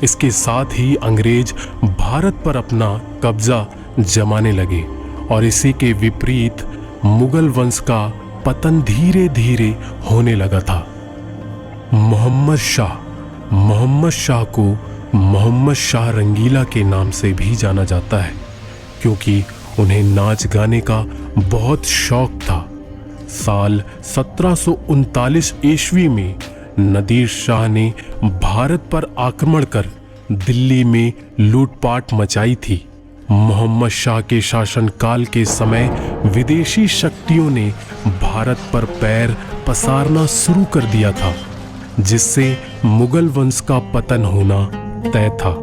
इसके साथ ही अंग्रेज भारत पर अपना कब्जा जमाने लगे और इसी के विपरीत मुगल वंश का पतन धीरे धीरे होने लगा था। मोहम्मद शाह। मोहम्मद शाह को मोहम्मद शाह रंगीला के नाम से भी जाना जाता है क्योंकि उन्हें नाच गाने का बहुत शौक था। साल 1739 ईस्वी में नादिर शाह ने भारत पर आक्रमण कर दिल्ली में लूटपाट मचाई थी। मोहम्मद शाह के शासनकाल के समय विदेशी शक्तियों ने भारत पर पैर पसारना शुरू कर दिया था, जिससे मुगल वंश का पतन होना तय था।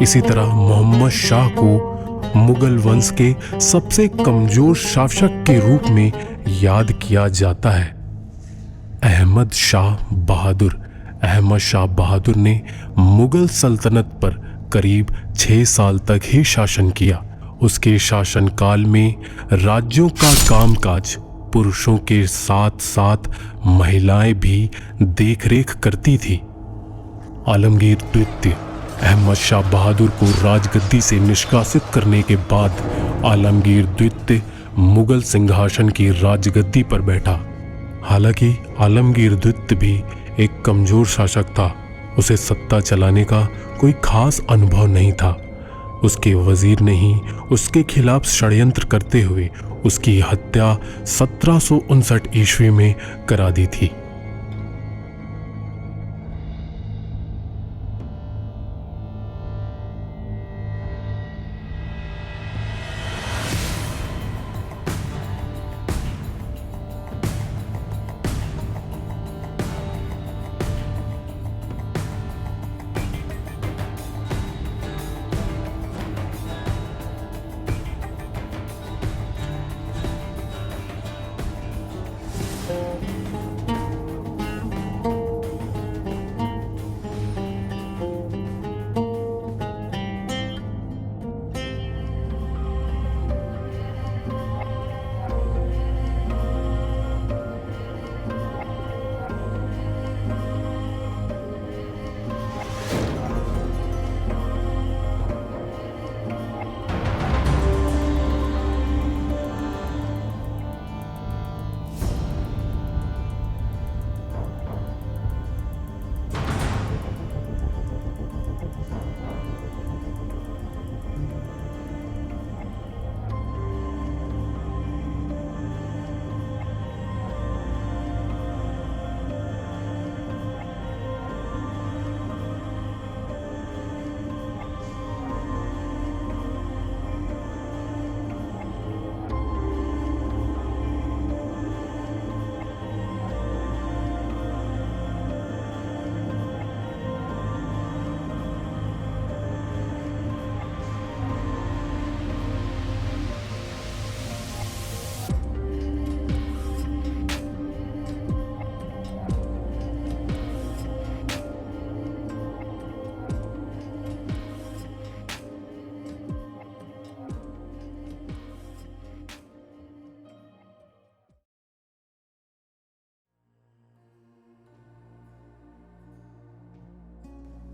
इसी तरह मोहम्मद शाह को मुगल वंश के सबसे कमजोर शासक के रूप में याद किया जाता है। अहमद शाह बहादुर। अहमद शाह बहादुर ने मुगल सल्तनत पर करीब 6 साल तक ही शासन किया। उसके शासनकाल में राज्यों का कामकाज पुरुषों के साथ साथ महिलाएं भी देखरेख करती थी। आलमगीर द्वितीय। अहमद शाह बहादुर को राजगद्दी से निष्कासित करने के बाद आलमगीर द्वितीय मुगल सिंहासन की राजगद्दी पर बैठा। हालांकि आलमगीर द्वितीय भी एक कमजोर शासक था। उसे सत्ता चलाने का कोई खास अनुभव नहीं था। उसके वजीर ने ही उसके खिलाफ षड्यंत्र करते हुए उसकी हत्या 1759 ईस्वी में करा दी थी।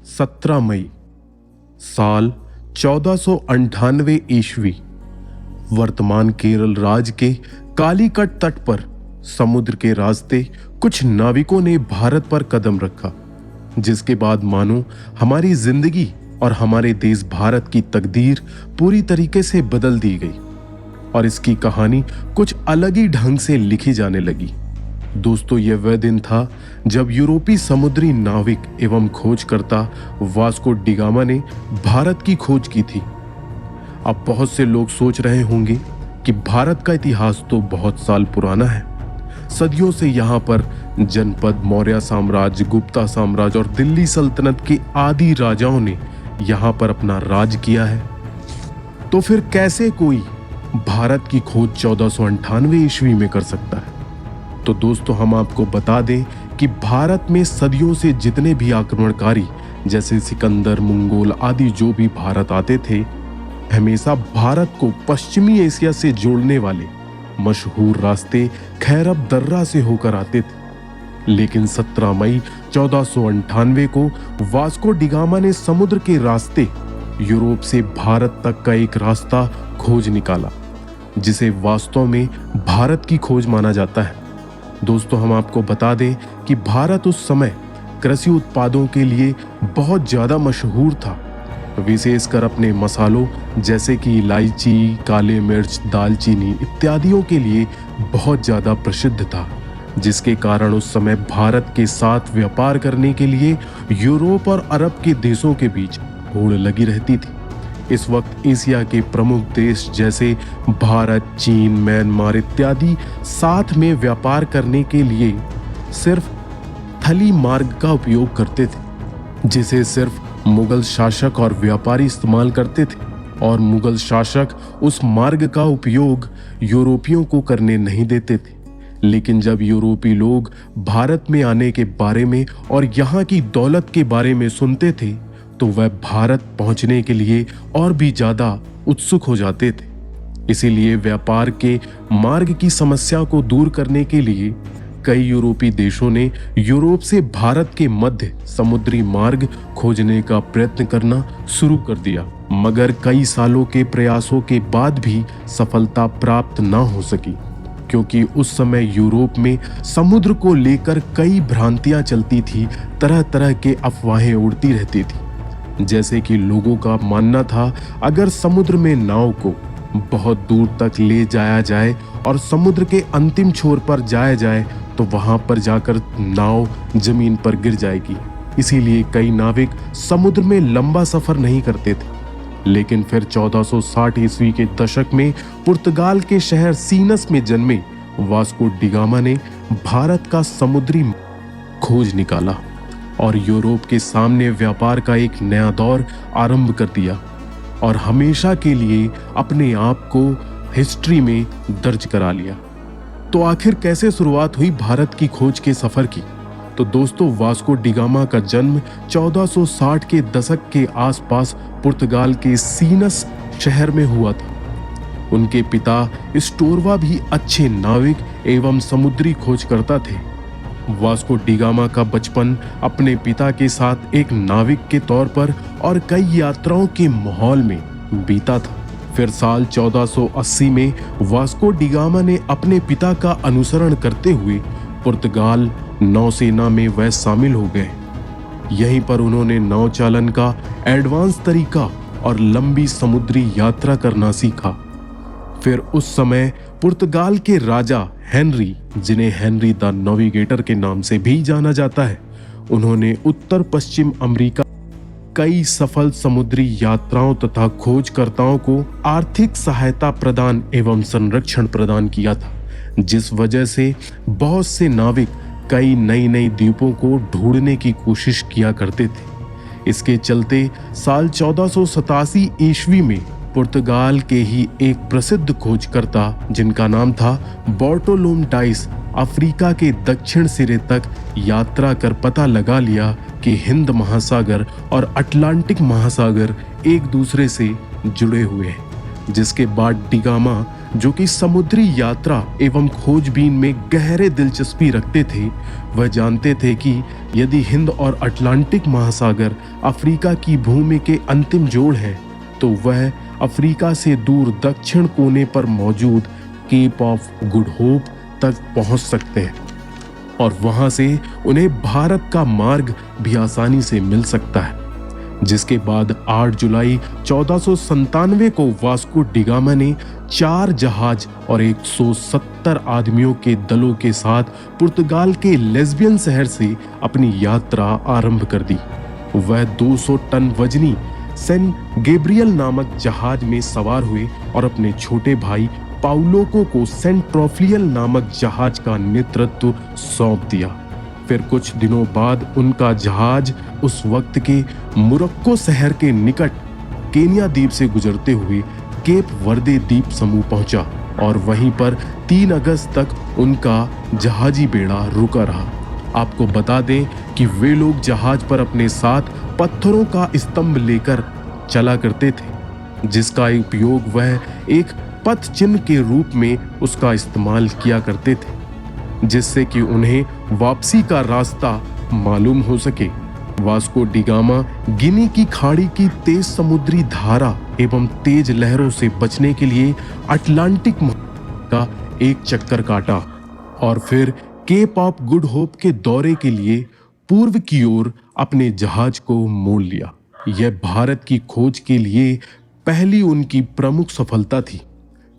सत्रह मई साल 1498 ईस्वी वर्तमान केरल राज्य के कालीकट तट पर समुद्र के रास्ते कुछ नाविकों ने भारत पर कदम रखा, जिसके बाद मानो हमारी जिंदगी और हमारे देश भारत की तकदीर पूरी तरीके से बदल दी गई और इसकी कहानी कुछ अलग ही ढंग से लिखी जाने लगी। दोस्तों, यह वह दिन था जब यूरोपीय समुद्री नाविक एवं खोजकर्ता वास्को डिगामा ने भारत की खोज की थी। अब बहुत से लोग सोच रहे होंगे कि भारत का इतिहास तो बहुत साल पुराना है। सदियों से यहाँ पर जनपद, मौर्य साम्राज्य, गुप्ता साम्राज्य और दिल्ली सल्तनत के आदि राजाओं ने यहाँ पर अपना राज किया है। तो फिर कैसे कोई भारत की खोज 1498 ईस्वी में कर सकता है? तो दोस्तों, हम आपको बता दें कि भारत में सदियों से जितने भी आक्रमणकारी जैसे सिकंदर, मंगोल आदि जो भी भारत आते थे, हमेशा भारत को पश्चिमी एशिया से जोड़ने वाले मशहूर रास्ते खैरब दर्रा से होकर आते थे। लेकिन 17 मई 1498 को वास्को डिगामा ने समुद्र के रास्ते यूरोप से भारत तक का एक रास्ता खोज निकाला, जिसे वास्तव में भारत की खोज माना जाता है। दोस्तों, हम आपको बता दें कि भारत उस समय कृषि उत्पादों के लिए बहुत ज्यादा मशहूर था, विशेषकर अपने मसालों जैसे कि इलायची, काले मिर्च, दालचीनी इत्यादियों के लिए बहुत ज्यादा प्रसिद्ध था, जिसके कारण उस समय भारत के साथ व्यापार करने के लिए यूरोप और अरब के देशों के बीच होड़ लगी रहती थी। इस वक्त एशिया के प्रमुख देश जैसे भारत, चीन, म्यांमार इत्यादि साथ में व्यापार करने के लिए सिर्फ थली मार्ग का उपयोग करते थे, जिसे सिर्फ मुगल शासक और व्यापारी इस्तेमाल करते थे, और मुगल शासक उस मार्ग का उपयोग यूरोपियों को करने नहीं देते थे। लेकिन जब यूरोपीय लोग भारत में आने के बारे में और यहाँ की दौलत के बारे में सुनते थे, तो वह भारत पहुंचने के लिए और भी ज्यादा उत्सुक हो जाते थे। इसीलिए व्यापार के मार्ग की समस्या को दूर करने के लिए कई यूरोपीय देशों ने यूरोप से भारत के मध्य समुद्री मार्ग खोजने का प्रयत्न करना शुरू कर दिया, मगर कई सालों के प्रयासों के बाद भी सफलता प्राप्त न हो सकी, क्योंकि उस समय यूरोप में समुद्र को लेकर कई भ्रांतियां चलती थी, तरह तरह के अफवाहें उड़ती रहती थी। जैसे कि लोगों का मानना था, अगर समुद्र में नाव को बहुत दूर तक ले जाया जाए और समुद्र के अंतिम छोर पर जाया जाए तो वहां पर जाकर नाव जमीन पर गिर जाएगी। इसीलिए कई नाविक समुद्र में लंबा सफर नहीं करते थे। लेकिन फिर 1460 ईस्वी के दशक में पुर्तगाल के शहर सीनस में जन्मे वास्को डिगामा ने भारत का समुद्री खोज निकाला और यूरोप के सामने व्यापार का एक नया दौर आरंभ कर दिया और हमेशा के लिए अपने आप को हिस्ट्री में दर्ज करा लिया। तो आखिर कैसे शुरुआत हुई भारत की खोज के सफर की? तो दोस्तों, वास्को डिगामा का जन्म 1460 के दशक के आसपास पुर्तगाल के सीनस शहर में हुआ था। उनके पिता स्टोरवा भी अच्छे नाविक एवं समुद्री खोजकर्ता थे। वास्को डिगामा का बचपन अपने पिता के साथ एक नाविक के तौर पर और कई यात्राओं के माहौल में बीता था। फिर साल 1480 में वास्को डिगामा ने अपने पिता का अनुसरण करते हुए पुर्तगाल नौसेना में वह शामिल हो गए। यहीं पर उन्होंने नाव चालन का एडवांस तरीका और लंबी समुद्री यात्रा करना सीखा। फिर उस समय पुर्तगाल के राजा हेनरी, जिन्हें हेनरी द नेविगेटर के नाम से भी जाना जाता है, उन्होंने उत्तर पश्चिम अमेरिका कई सफल समुद्री यात्राओं तथा खोजकर्ताओं को आर्थिक सहायता प्रदान एवं संरक्षण प्रदान किया था, जिस वजह से बहुत से नाविक कई नई द्वीपों को ढूंढने की कोशिश किया करते थे। इसके चलते साल 1487 ईस्वी में पुर्तगाल के ही एक प्रसिद्ध खोजकर्ता, जिनका नाम था बार्टोलोम डाइस, अफ्रीका के दक्षिण सिरे तक यात्रा कर पता लगा लिया कि हिंद महासागर और अटलांटिक महासागर एक दूसरे से जुड़े हुए हैं। जिसके बाद डिगामा, जो कि समुद्री यात्रा एवं खोजबीन में गहरे दिलचस्पी रखते थे, वह जानते थे कि यदि हिंद और अटलांटिक महासागर अफ्रीका की भूमि के अंतिम जोड़ है तो वह अफ्रीका से दूर दक्षिण कोने पर मौजूद केप ऑफ गुड होप तक पहुंच सकते हैं और वहां से उन्हें भारत का मार्ग भी आसानी से मिल सकता है। जिसके बाद 8 जुलाई 1497 को वास्को डिगामा ने 4 जहाज और 170 आदमियों के दलों के साथ पुर्तगाल के लेस्बियन शहर से अपनी यात्रा आरंभ कर दी। वह 200 टन वजनी सेंट गैब्रियल नामक जहाज में सवार हुए और अपने छोटे भाई पाउलोको को सेंट ट्रोफियल नामक जहाज का नेतृत्व सौंप दिया। फिर कुछ दिनों बाद उनका जहाज उस वक्त के मोरक्को शहर के निकट केन्या द्वीप से गुजरते हुए केप वर्दे द्वीप समूह पहुंचा और वहीं पर 3 अगस्त तक उनका जहाजी बेड़ा रुका रहा। आपको बता दें कि वे लोग जहाज पर अपने साथ पत्थरों का स्तंभ लेकर चला करते थे, जिसका उपयोग वह एक पथ चिन्ह के रूप में उसका इस्तेमाल किया करते थे, जिससे कि उन्हें वापसी का रास्ता मालूम हो सके। वास्को डिगामा गिनी की खाड़ी की तेज समुद्री धारा एवं तेज लहरों से बचने के लिए अटलांटिक का एक चक्कर काटा और फिर केप ऑफ गुड होप के दौरे के लिए पूर्व की ओर अपने जहाज को मोड़ लिया। यह भारत की खोज के लिए पहली उनकी प्रमुख सफलता थी।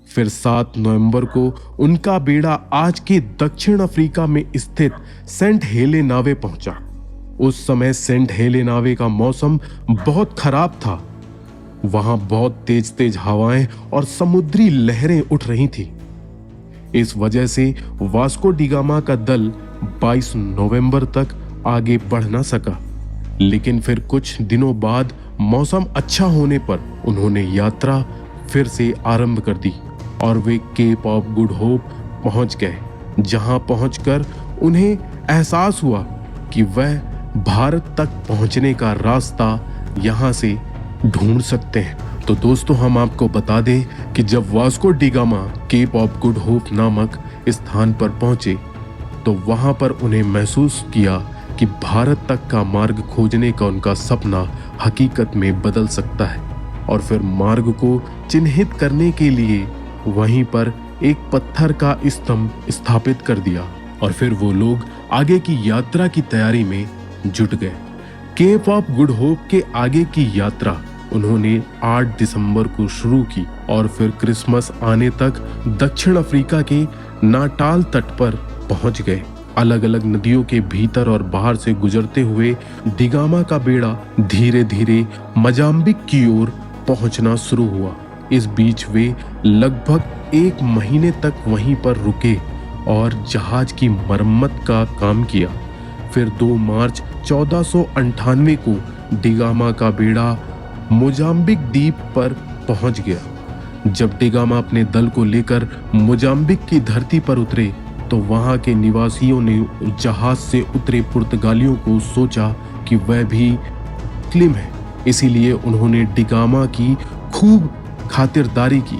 फिर 7 नवंबर को उनका बेड़ा आज के दक्षिण अफ्रीका में स्थित सेंट हेलेनावे पहुंचा। उस समय सेंट हेलेनावे का मौसम बहुत खराब था। वहां बहुत तेज तेज हवाएं और समुद्री लहरें उठ रही थी। इस वजह से वास्को डिगामा का दल 22 नवंबर तक आगे बढ़ ना सका। लेकिन फिर कुछ दिनों बाद मौसम अच्छा होने पर उन्होंने यात्रा फिर से आरंभ कर दी और वे केप ऑफ गुड होप पहुंच गए, जहां पहुंचकर उन्हें एहसास हुआ कि वह भारत तक पहुंचने का रास्ता यहां से ढूंढ सकते हैं। तो दोस्तों, हम आपको बता दें कि जब Vasco da Gama Cape of Good Hope नामक स्थान पर पहुंचे तो वहां पर उन्हें महसूस किया कि भारत तक का मार्ग खोजने का उनका सपना हकीकत में बदल सकता है। और फिर मार्ग को चिन्हित करने के लिए वहीं पर एक पत्थर का स्तंभ स्थापित कर दिया और फिर वो लोग आगे की यात्रा की तैयारी में जुट गए। केप ऑफ गुड होप के आगे की यात्रा उन्होंने 8 दिसंबर को शुरू की और फिर क्रिसमस आने तक दक्षिण अफ्रीका के नाटाल तट पर पहुंच गए। अलग अलग नदियों के भीतर और बाहर से गुजरते हुए डिगामा का बेड़ा धीरे धीरे मोजाम्बिक की ओर पहुंचना शुरू हुआ। इस बीच वे लगभग 1 महीने तक वहीं पर रुके और जहाज की मरम्मत का काम किया। फिर 2 मार्च 1498 को डिगामा का बेड़ा मोजाम्बिक द्वीप पर पहुंच गया। जब डिगामा अपने दल को लेकर मोजाम्बिक की धरती पर उतरे तो वहां के निवासियों ने जहाज से उतरे पुर्तगालियों को सोचा कि वह भी मुस्लिम है, इसीलिए उन्होंने डिगामा की खूब खातिरदारी की।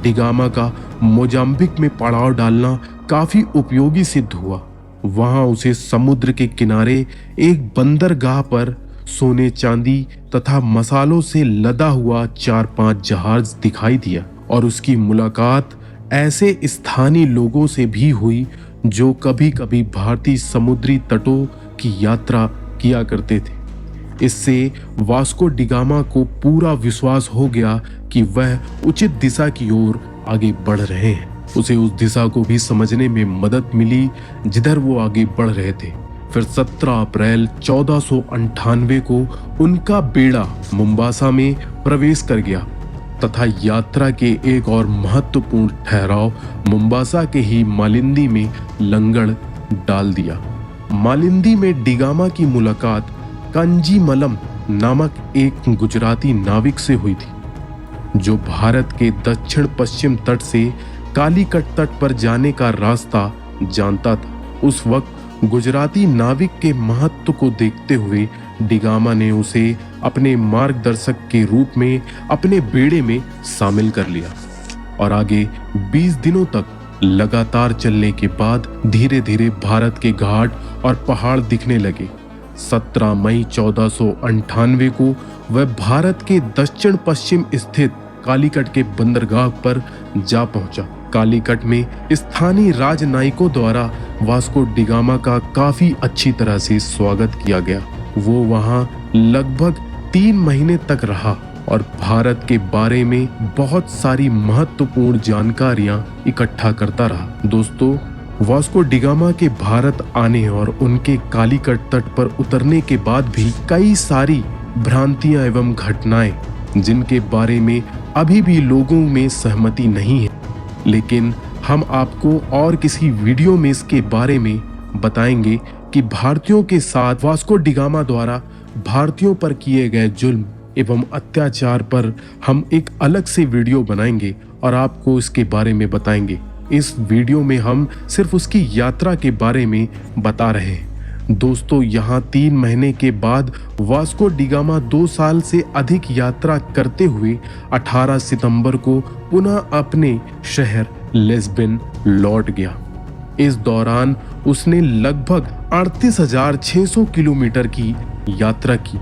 डिगामा का मोजाम्बिक में पड़ाव डालना काफी उपयोगी सिद्ध हुआ। वहां उसे समुद्र के किनारे एक बंदरगाह पर सोने चांदी तथा मसालों से लदा हुआ 4-5 जहाज दिखाई दिया और उसकी मुलाकात ऐसे स्थानीय लोगों से भी हुई जो कभी कभी भारतीय समुद्री तटों की यात्रा किया करते थे। इससे वास्को डिगामा को पूरा विश्वास हो गया कि वह उचित दिशा की ओर आगे बढ़ रहे हैं। उसे उस दिशा को भी समझने में मदद मिली जिधर वो आगे बढ़ रहे थे। फिर 17 अप्रैल 1498 को उनका बेड़ा मोम्बासा में प्रवेश कर गया तथा यात्रा के एक और महत्वपूर्ण ठहराव मोम्बासा के ही मालिंदी में लंगर डाल दिया। मालिंदी में डिगामा की मुलाकात कांजीमलम नामक एक गुजराती नाविक से हुई थी जो भारत के दक्षिण पश्चिम तट से कालीकट तट पर जाने का रास्ता जानता था। उस वक्त गुजराती नाविक के महत्व को देखते हुए डिगामा ने उसे अपने मार्गदर्शक के रूप में अपने बेड़े में शामिल कर लिया और आगे 20 दिनों तक लगातार चलने के बाद धीरे धीरे भारत के घाट और पहाड़ दिखने लगे। 17 मई 1498 को वह भारत के दक्षिण पश्चिम स्थित कालीकट के बंदरगाह पर जा पहुंचा। कालीकट में स्थानीय राजनायिकों द्वारा वास्को डिगामा का काफी अच्छी तरह से स्वागत किया गया। वो वहां लगभग 3 महीने तक रहा और भारत के बारे में बहुत सारी महत्वपूर्ण जानकारियां इकट्ठा करता रहा। दोस्तों, वास्को डिगामा के भारत आने और उनके कालीकट तट पर उतरने के बाद भी कई सारी भ्रांतियां एवं घटनाएं जिनके बारे में अभी भी लोगों में सहमति नहीं है, लेकिन हम आपको और किसी वीडियो में इसके बारे में बताएंगे कि भारतीयों के साथ वास्को डिगामा द्वारा भारतीयों पर किए गए जुल्म एवं अत्याचार पर हम एक अलग से वीडियो बनाएंगे और आपको इसके बारे में बताएंगे। इस वीडियो में हम सिर्फ उसकी यात्रा के बारे में बता रहे हैं। दोस्तों, यहाँ 3 महीने के बाद वास्को डिगामा 2 साल से अधिक यात्रा करते हुए 18 सितंबर को पुनः अपने शहर लिस्बन लौट गया। इस दौरान उसने लगभग 38,600 किलोमीटर की यात्रा की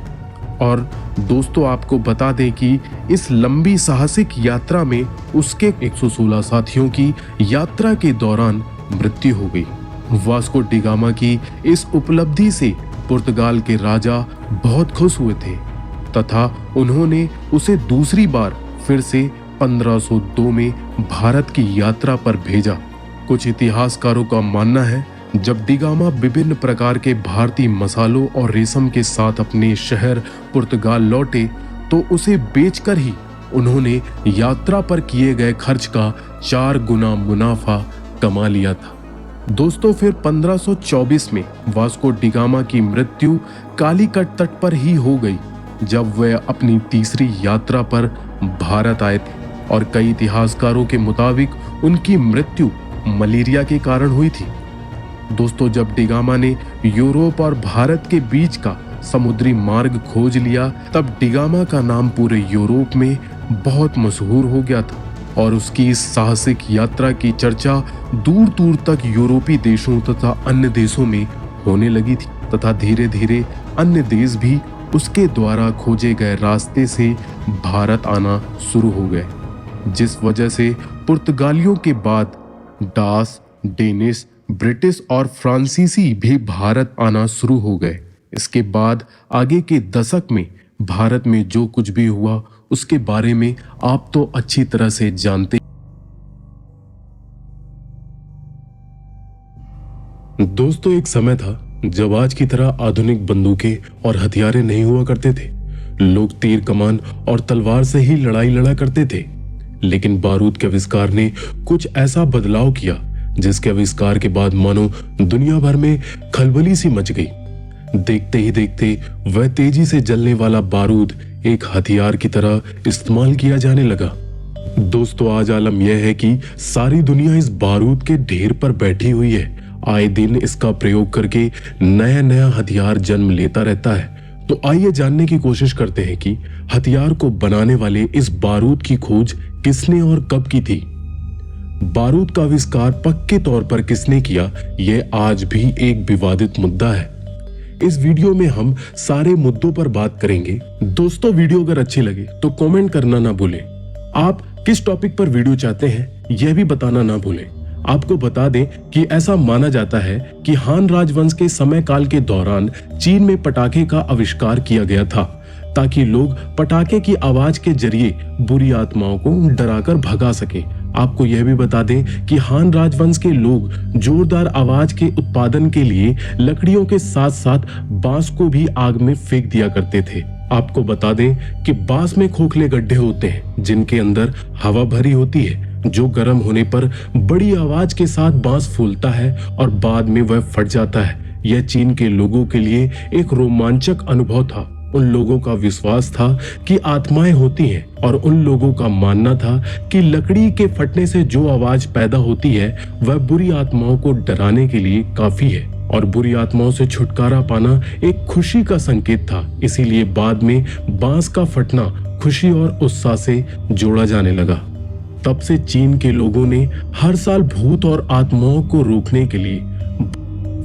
और दोस्तों, आपको बता दें कि इस लंबी साहसिक यात्रा में उसके 116 साथियों की यात्रा के दौरान मृत्यु हो गई। वास्को डिगामा की इस उपलब्धि से पुर्तगाल के राजा बहुत खुश हुए थे तथा उन्होंने उसे दूसरी बार फिर से 1502 में भारत की यात्रा पर भेजा। कुछ इतिहासकारों का मानना है जब डिगामा विभिन्न प्रकार के भारतीय मसालों और रेशम के साथ अपने शहर पुर्तगाल लौटे तो उसे बेचकर ही उन्होंने यात्रा पर किए गए खर्च का 4 गुना मुनाफा कमा लिया था। दोस्तों, फिर 1524 में वास्को डिगामा की मृत्यु कालीकट तट पर ही हो गई जब वह अपनी तीसरी यात्रा पर भारत आए थे और कई इतिहासकारों के मुताबिक उनकी मृत्यु मलेरिया के कारण हुई थी। दोस्तों, जब डिगामा ने यूरोप और भारत के बीच का समुद्री मार्ग खोज लिया तब डिगामा का नाम पूरे यूरोप में बहुत मशहूर हो गया था और उसकी इस साहसिक यात्रा की चर्चा दूर दूर तक यूरोपीय देशों तथा अन्य देशों में होने लगी थी तथा धीरे धीरे अन्य देश भी उसके द्वारा खोजे गए रास्ते से भारत आना शुरू हो गए, जिस वजह से पुर्तगालियों के बाद डाच, डेनिश, ब्रिटिश और फ्रांसीसी भी भारत आना शुरू हो गए। इसके बाद आगे के दशक में भारत में जो कुछ भी हुआ उसके बारे में आप तो अच्छी तरह से जानते। दोस्तों, एक समय था जब आज की तरह आधुनिक बंदूकें और हथियारें नहीं हुआ करते थे। लोग तीर कमान और तलवार से ही लड़ाई लड़ा करते थे। लेकिन बारूद के आविष्कार ने कुछ ऐसा बदलाव किया जिसके आविष्कार के बाद मानो दुनिया भर में खलबली सी मच गई। देखते ही देखते वह तेजी से जलने वाला बारूद एक हथियार की तरह इस्तेमाल किया जाने लगा। दोस्तों, आज आलम यह है कि सारी दुनिया इस बारूद के ढेर पर बैठी हुई है। आए दिन इसका प्रयोग करके नया नया हथियार जन्म लेता रहता है। तो आइए जानने की कोशिश करते हैं कि हथियार को बनाने वाले इस बारूद की खोज किसने और कब की थी। बारूद का आविष्कार पक्के तौर पर किसने किया, यह आज भी एक विवादित मुद्दा है। इस वीडियो में हम सारे मुद्दों पर बात करेंगे। दोस्तों, वीडियो अगर अच्छी लगे तो कमेंट करना ना भूलें। आप किस टॉपिक पर वीडियो चाहते हैं यह भी बताना ना भूलें। आपको बता दें कि ऐसा माना जाता है कि हान राजवंश के समय काल के दौरान चीन में पटाखे का आविष्कार किया गया था ताकि लोग पटाखे की आवाज के जरिए बुरी आत्माओं को डराकर भगा सके। आपको यह भी बता दें कि हान राजवंश के लोग जोरदार आवाज के उत्पादन के लिए लकड़ियों के साथ साथ बांस को भी आग में फेंक दिया करते थे। आपको बता दें कि बांस में खोखले गड्ढे होते हैं जिनके अंदर हवा भरी होती है, जो गर्म होने पर बड़ी आवाज के साथ बांस फूलता है और बाद में वह फट जाता है। यह चीन के लोगों के लिए एक रोमांचक अनुभव था। उन लोगों का विश्वास था कि आत्माएं होती हैं और उन लोगों का मानना था कि लकड़ी के फटने से जो आवाज पैदा होती है वह बुरी आत्माओं को डराने के लिए काफी है और बुरी आत्माओं से छुटकारा पाना एक खुशी का संकेत था। इसीलिए बाद में बांस का फटना खुशी और उत्साह से जोड़ा जाने लगा। तब से चीन के लोगों ने हर साल भूत और आत्माओं को रोकने के लिए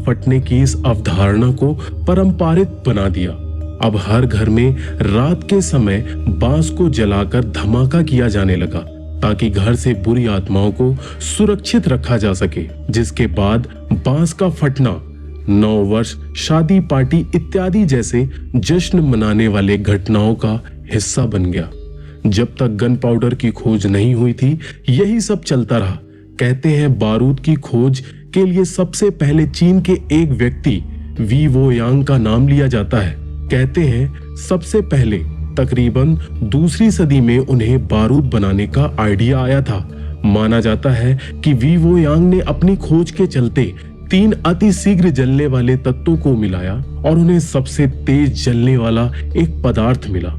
फटने की इस अवधारणा को पारंपरिक बना दिया। अब हर घर में रात के समय बांस को जलाकर धमाका किया जाने लगा ताकि घर से बुरी आत्माओं को सुरक्षित रखा जा सके। जिसके बाद बांस का फटना नव वर्ष, शादी पार्टी इत्यादि जैसे जश्न मनाने वाले घटनाओं का हिस्सा बन गया। जब तक गन पाउडर की खोज नहीं हुई थी यही सब चलता रहा। कहते हैं बारूद की खोज के लिए सबसे पहले चीन के एक व्यक्ति वी वो यांग का नाम लिया जाता है। कहते हैं सबसे पहले तकरीबन दूसरी सदी में उन्हें बारूद बनाने का आइडिया आया था। माना जाता है कि वी वो यांग ने अपनी खोज के चलते 3 अति शीघ्र जलने वाले तत्वों को मिलाया और उन्हें सबसे तेज जलने वाला एक पदार्थ मिला।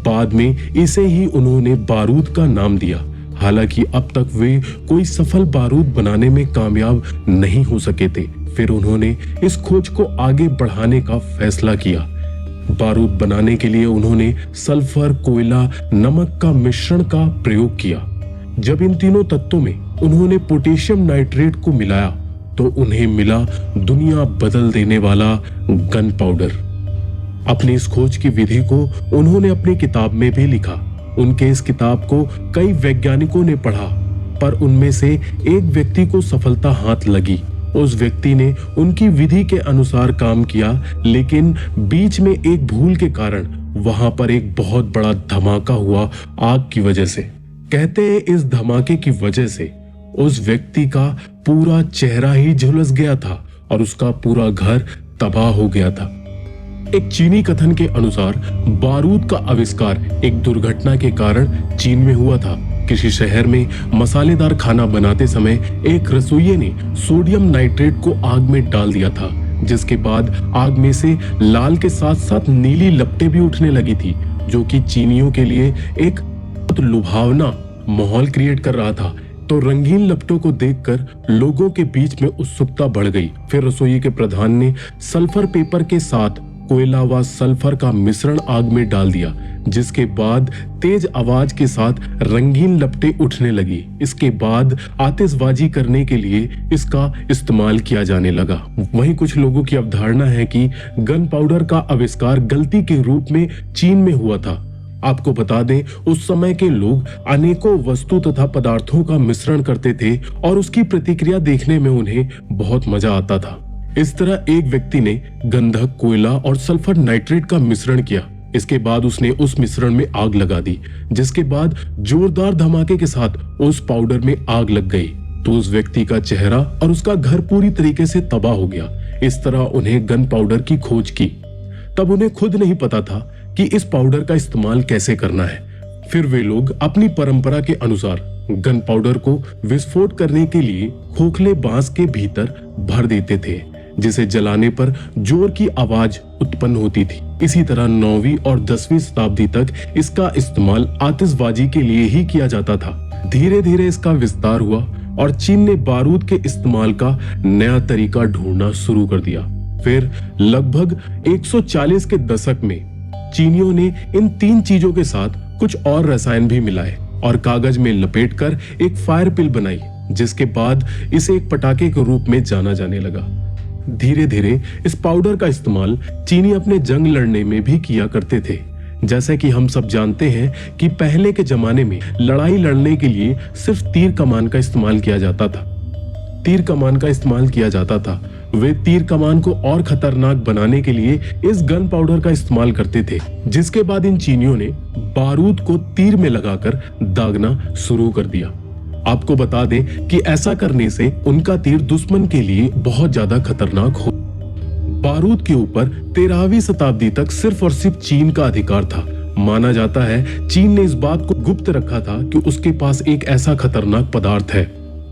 बाद में इसे ही उन्होंने बारूद का नाम दिया। हालांकि अब तक वे कोई सफल बारूद बनाने में कामयाब नहीं हो सके थे। फिर उन्होंने इस खोज को आगे बढ़ाने का फैसला किया। बारूद बनाने के लिए उन्होंने सल्फर, कोयला, नमक का मिश्रण का प्रयोग किया। जब इन तीनों तत्वों में उन्होंने पोटेशियम नाइट्रेट को मिलाया तो उन्हें मिला दुनिया बदल देने वाला गन पाउडर। अपनी इस खोज की विधि को उन्होंने अपनी किताब में भी लिखा। उनके इस किताब को कई वैज्ञानिकों ने पढ़ा पर उनमें से एक व्यक्ति को सफलता हाथ लगी। उस व्यक्ति ने उनकी विधि के अनुसार काम किया लेकिन बीच में एक भूल के कारण वहां पर एक बहुत बड़ा धमाका हुआ आग की वजह से। कहते हैं इस धमाके की वजह से उस व्यक्ति का पूरा चेहरा ही झुलस गया था और उसका पूरा घर तबाह हो गया था। एक चीनी कथन के अनुसार बारूद का आविष्कार एक दुर्घटना के कारण चीन में हुआ था। किसी शहर में मसालेदार खाना बनाते समय एक रसोइये ने सोडियम नाइट्रेट को आग में डाल दिया था, जिसके बाद आग में से लाल के साथ साथ नीली लपटें भी उठने लगी थी, जो कि चीनियों के लिए एक लुभावना माहौल क्रिएट कर रहा था। तो रंगीन लपटों को देखकर लोगों के बीच में उत्सुकता बढ़ गई। फिर रसोई के प्रधान ने सल्फर पेपर के साथ कोयला व सल्फर का मिश्रण आग में डाल दिया, जिसके बाद तेज आवाज के साथ रंगीन लपटें उठने लगी। इसके बाद आतिशबाजी करने के लिए इसका इस्तेमाल किया जाने लगा। वहीं कुछ लोगों की अवधारणा है कि गन पाउडर का आविष्कार गलती के रूप में चीन में हुआ था। आपको बता दें, उस समय के लोग अनेकों वस्तु तथा पदार्थों का मिश्रण करते थे और उसकी प्रतिक्रिया देखने में उन्हें बहुत मजा आता था। इस तरह एक व्यक्ति ने गंधक, कोयला और सल्फर नाइट्रेट का मिश्रण किया, इसके बाद उसने उस मिश्रण में आग लगा दी, जिसके बाद जोरदार धमाके के साथ उस पाउडर में आग लग गई तो उस व्यक्ति का चेहरा और उसका घर पूरी तरीके से तबाह हो गया। इस तरह उन्हें गन पाउडर की खोज की। तब उन्हें खुद नहीं पता था कि इस पाउडर का इस्तेमाल कैसे करना है। फिर वे लोग अपनी परंपरा के अनुसार गन पाउडर को विस्फोट करने के लिए खोखले बांस के भीतर भर देते थे, जिसे जलाने पर जोर की आवाज उत्पन्न होती थी। इसी तरह 9वीं और 10वीं शताब्दी तक इसका इस्तेमाल आतिशबाजी के लिए ही किया जाता था। धीरे धीरे इसका विस्तार हुआ और चीन ने बारूद के इस्तेमाल का नया तरीका ढूंढना शुरू कर दिया। फिर लगभग 140 के दशक में चीनियों ने इन 3 चीजों के साथ कुछ और रसायन भी मिलाए और कागज में लपेटकर एक फायर पिल बनाई, जिसके बाद इसे एक पटाखे के रूप में जाना जाने लगा। धीरे धीरे इस पाउडर का इस्तेमाल चीनी अपने जंग लड़ने में भी किया करते थे। जैसे कि हम सब जानते हैं कि पहले के जमाने में लड़ाई लड़ने के लिए सिर्फ तीर कमान का इस्तेमाल किया जाता था। वे तीर कमान को और खतरनाक बनाने के लिए इस गन पाउडर का इस्तेमाल करते थे, जिसके बाद इन चीनियों ने बारूद को तीर में लगाकर दागना शुरू कर दिया। आपको बता दें कि ऐसा करने से उनका तीर दुश्मन के लिए बहुत ज्यादा खतरनाक हो। बारूद के ऊपर 13वीं शताब्दी तक सिर्फ और सिर्फ चीन का अधिकार था। माना जाता है चीन ने इस बात को गुप्त रखा था कि उसके पास एक ऐसा खतरनाक पदार्थ है।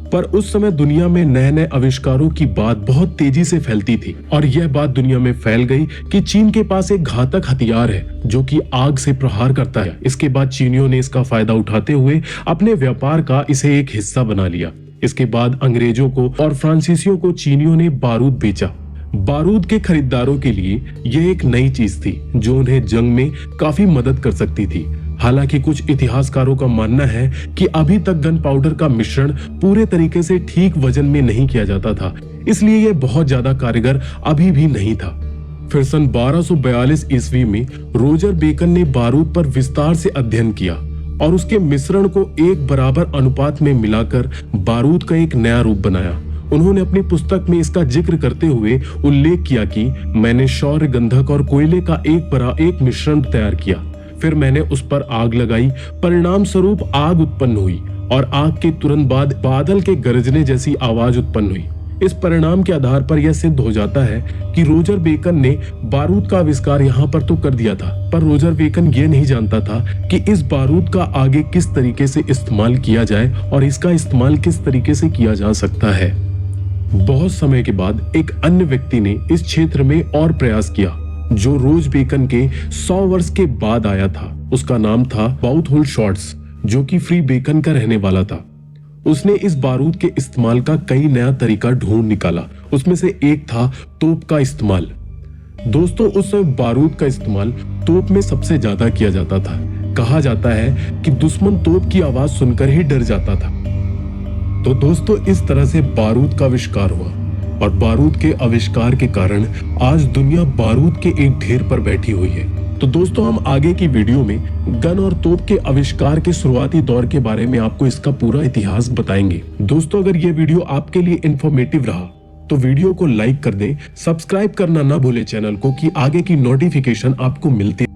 पर उस समय दुनिया में नए नए आविष्कारों की बात बहुत तेजी से फैलती थी और यह बात दुनिया में फैल गई कि चीन के पास एक घातक हथियार है जो कि आग से प्रहार करता है। इसके बाद चीनियों ने इसका फायदा उठाते हुए अपने व्यापार का इसे एक हिस्सा बना लिया। इसके बाद अंग्रेजों को और फ्रांसीसियों को चीनियों ने बारूद बेचा। बारूद के खरीदारों के लिए यह एक नई चीज थी जो उन्हें जंग में काफी मदद कर सकती थी। हालांकि कुछ इतिहासकारों का मानना है कि अभी तक गन पाउडर का मिश्रण पूरे तरीके से ठीक वजन में नहीं किया जाता था, इसलिए यह बहुत ज्यादा कारगर अभी भी नहीं था। फिर सन 1242 ईस्वी में रोजर बेकन ने बारूद पर विस्तार से अध्ययन किया और उसके मिश्रण को एक बराबर अनुपात में मिलाकर बारूद का एक नया रूप बनाया। उन्होंने अपनी पुस्तक में इसका जिक्र करते हुए उल्लेख किया कि मैंने शौर्य गंधक और कोयले का एक मिश्रण तैयार किया। फिर मैंने उस पर आग लगाई। परिणाम स्वरूप आग उत्पन्न हुई और आग के तुरंत बाद बादल के गरजने जैसी आवाज उत्पन्न हुई। इस परिणाम के आधार पर यह सिद्ध हो जाता है कि रोजर बेकन ने बारूद का आविष्कार यहाँ पर तो कर दिया था, पर रोजर बेकन ये नहीं जानता था कि इस बारूद का आगे किस तरीके से इस्तेमाल किया जाए और इसका इस्तेमाल किस तरीके से किया जा सकता है। बहुत समय के बाद एक अन्य व्यक्ति ने इस क्षेत्र में और प्रयास किया जो रोज बेकन के 100 वर्ष के बाद आया था। उसका नाम था बाउथहोल्ड शॉर्ट्स, जो कि फ्री बेकन का रहने वाला था। उसने इस बारूद के इस्तेमाल का कई नया तरीका ढूंढ निकाला। उसमें से एक था तोप का इस्तेमाल। दोस्तों, उस समय बारूद का इस्तेमाल तोप में सबसे ज्यादा किया जाता था। कहा जाता है कि दुश्मन तोप की आवाज सुनकर ही डर जाता था। तो दोस्तों, इस तरह से बारूद का आविष्कार हुआ और बारूद के आविष्कार के कारण आज दुनिया बारूद के एक ढेर पर बैठी हुई है। तो दोस्तों, हम आगे की वीडियो में गन और तोप के आविष्कार के शुरुआती दौर के बारे में आपको इसका पूरा इतिहास बताएंगे। दोस्तों, अगर ये वीडियो आपके लिए इंफॉर्मेटिव रहा तो वीडियो को लाइक कर दें, सब्सक्राइब करना ना भूलें चैनल को कि आगे की नोटिफिकेशन आपको मिलती